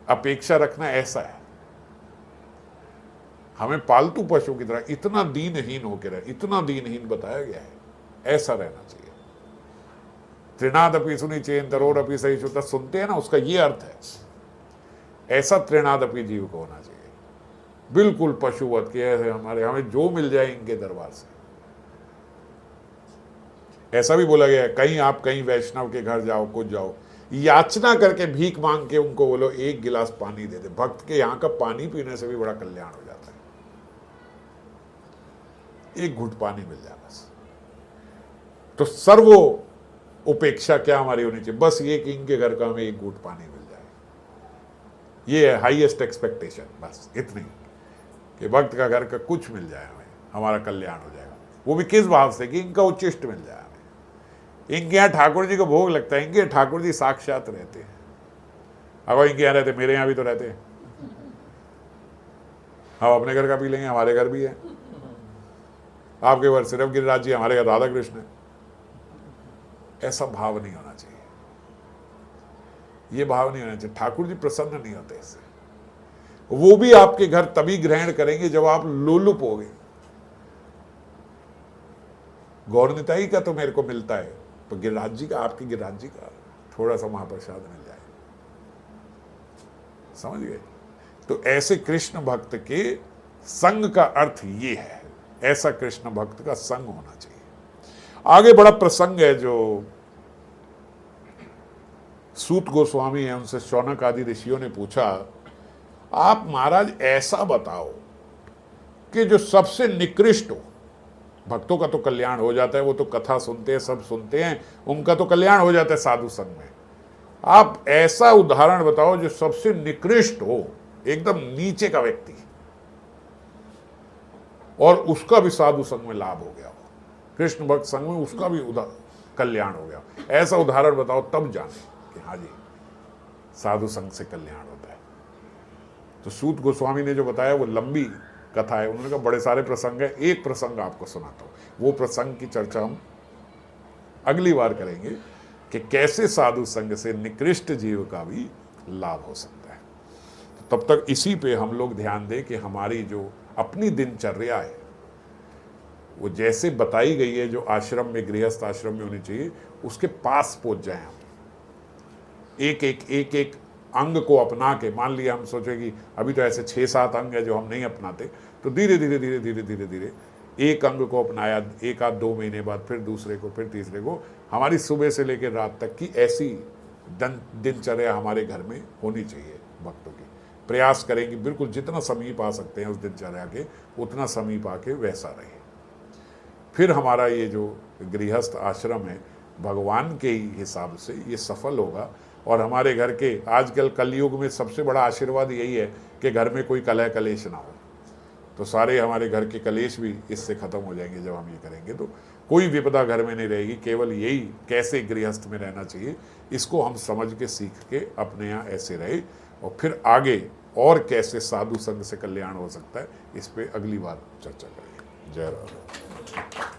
अपेक्षा रखना ऐसा है। हमें पालतू पशु की तरह इतना दीनहीन होकर रहे, इतना दीनहीन बताया गया है, ऐसा रहना चाहिए। त्रिनादपि सुनि चेन तरोरपि सहिष्णुता, सुनते हैं ना, उसका ये अर्थ है। ऐसा त्रिनादपि जीव को होना चाहिए, बिल्कुल पशुवत के। ऐसे हमारे, हमें जो मिल जाए इनके दरबार से। ऐसा भी बोला गया है, कहीं आप कहीं वैष्णव के घर जाओ, कुछ जाओ, याचना करके भीख मांग के उनको बोलो एक गिलास पानी दे दे। भक्त के यहाँ का पानी पीने से भी बड़ा कल्याण हो जाता है। एक घुट पानी मिल जाए बस। तो सर्वो उपेक्षा क्या हमारी होनी चाहिए? बस ये कि इनके घर का हमें एक घूंट पानी मिल जाए, ये है हाईएस्ट एक्सपेक्टेशन। बस इतनी कि भक्त का घर का कुछ मिल जाए हमें, हमारा कल्याण हो जाएगा। वो भी किस भाव से? कि इनका उच्चिष्ट मिल जाए हमें। इनके यहाँ ठाकुर जी को भोग लगता है, इनके ठाकुर जी साक्षात रहते हैं। अगर इनके यहाँ रहते, मेरे यहाँ भी तो रहते हैं। हम अपने घर का पी लेंगे, हमारे घर भी है। आपके घर सिर्फ गिरिराज जी, हमारे घर राधा कृष्ण है। ऐसा भाव नहीं होना चाहिए, ये भाव नहीं होना चाहिए। ठाकुर जी प्रसन्न नहीं होते इससे। वो भी आपके घर तभी ग्रहण करेंगे जब आप लोलुप होगे। गौरनिताई का तो मेरे को मिलता है, तो गिरिराज जी का, आपके गिरिराज जी का थोड़ा सा महाप्रसाद मिल जाए, समझ गए? तो ऐसे कृष्ण भक्त के संग का अर्थ ये है। ऐसा कृष्ण भक्त का संग होना चाहिए। आगे बड़ा प्रसंग है जो सूत गोस्वामी है, उनसे शौनक आदि ऋषियों ने पूछा, आप महाराज ऐसा बताओ कि जो सबसे निकृष्ट हो। भक्तों का तो कल्याण हो जाता है, वो तो कथा सुनते हैं, सब सुनते हैं, उनका तो कल्याण हो जाता है साधु संग में। आप ऐसा उदाहरण बताओ जो सबसे निकृष्ट हो, एकदम नीचे का व्यक्ति, और उसका भी साधु संग में लाभ हो गया हो, कृष्ण भक्त संग में उसका भी कल्याण हो गया। ऐसा उदाहरण बताओ, तब जाने कि हाँ जी साधु संग से कल्याण होता है। तो सूत गोस्वामी ने जो बताया वो लंबी कथा है। उन्होंने कहा बड़े सारे प्रसंग है, एक प्रसंग आपको सुनाता हूँ। वो प्रसंग की चर्चा हम अगली बार करेंगे कि कैसे साधु संग से निकृष्ट जीव का भी लाभ हो सकता है। तो तब तक इसी पे हम लोग ध्यान दें कि हमारी जो अपनी दिनचर्या है वो जैसे बताई गई है, जो आश्रम में, गृहस्थ आश्रम में होनी चाहिए, उसके पास पहुंच जाए हम। एक एक अंग को अपना के, मान लिया हम सोचे कि अभी तो ऐसे 6-7 अंग है जो हम नहीं अपनाते, तो धीरे धीरे एक अंग को अपनाया, 1-2 महीने बाद फिर दूसरे को, फिर तीसरे को। हमारी सुबह से लेकर रात तक की ऐसी दिनचर्या हमारे घर में होनी चाहिए भक्तों की। प्रयास करेंगे बिल्कुल जितना समीप आ सकते हैं उस दिनचर्या के, उतना समीप आके वैसा रहे। फिर हमारा ये जो गृहस्थ आश्रम है भगवान के ही हिसाब से ये सफल होगा। और हमारे घर के, आजकल कलयुग में सबसे बड़ा आशीर्वाद यही है कि घर में कोई कलह कलेश ना हो। तो सारे हमारे घर के कलेश भी इससे खत्म हो जाएंगे जब हम ये करेंगे। तो कोई विपदा घर में नहीं रहेगी, केवल यही कैसे गृहस्थ में रहना चाहिए इसको हम समझ के सीख के अपने यहाँ ऐसे रहे, और फिर आगे और कैसे साधु संग से कल्याण हो सकता है इस पे अगली बार चर्चा करेंगे। जय राम।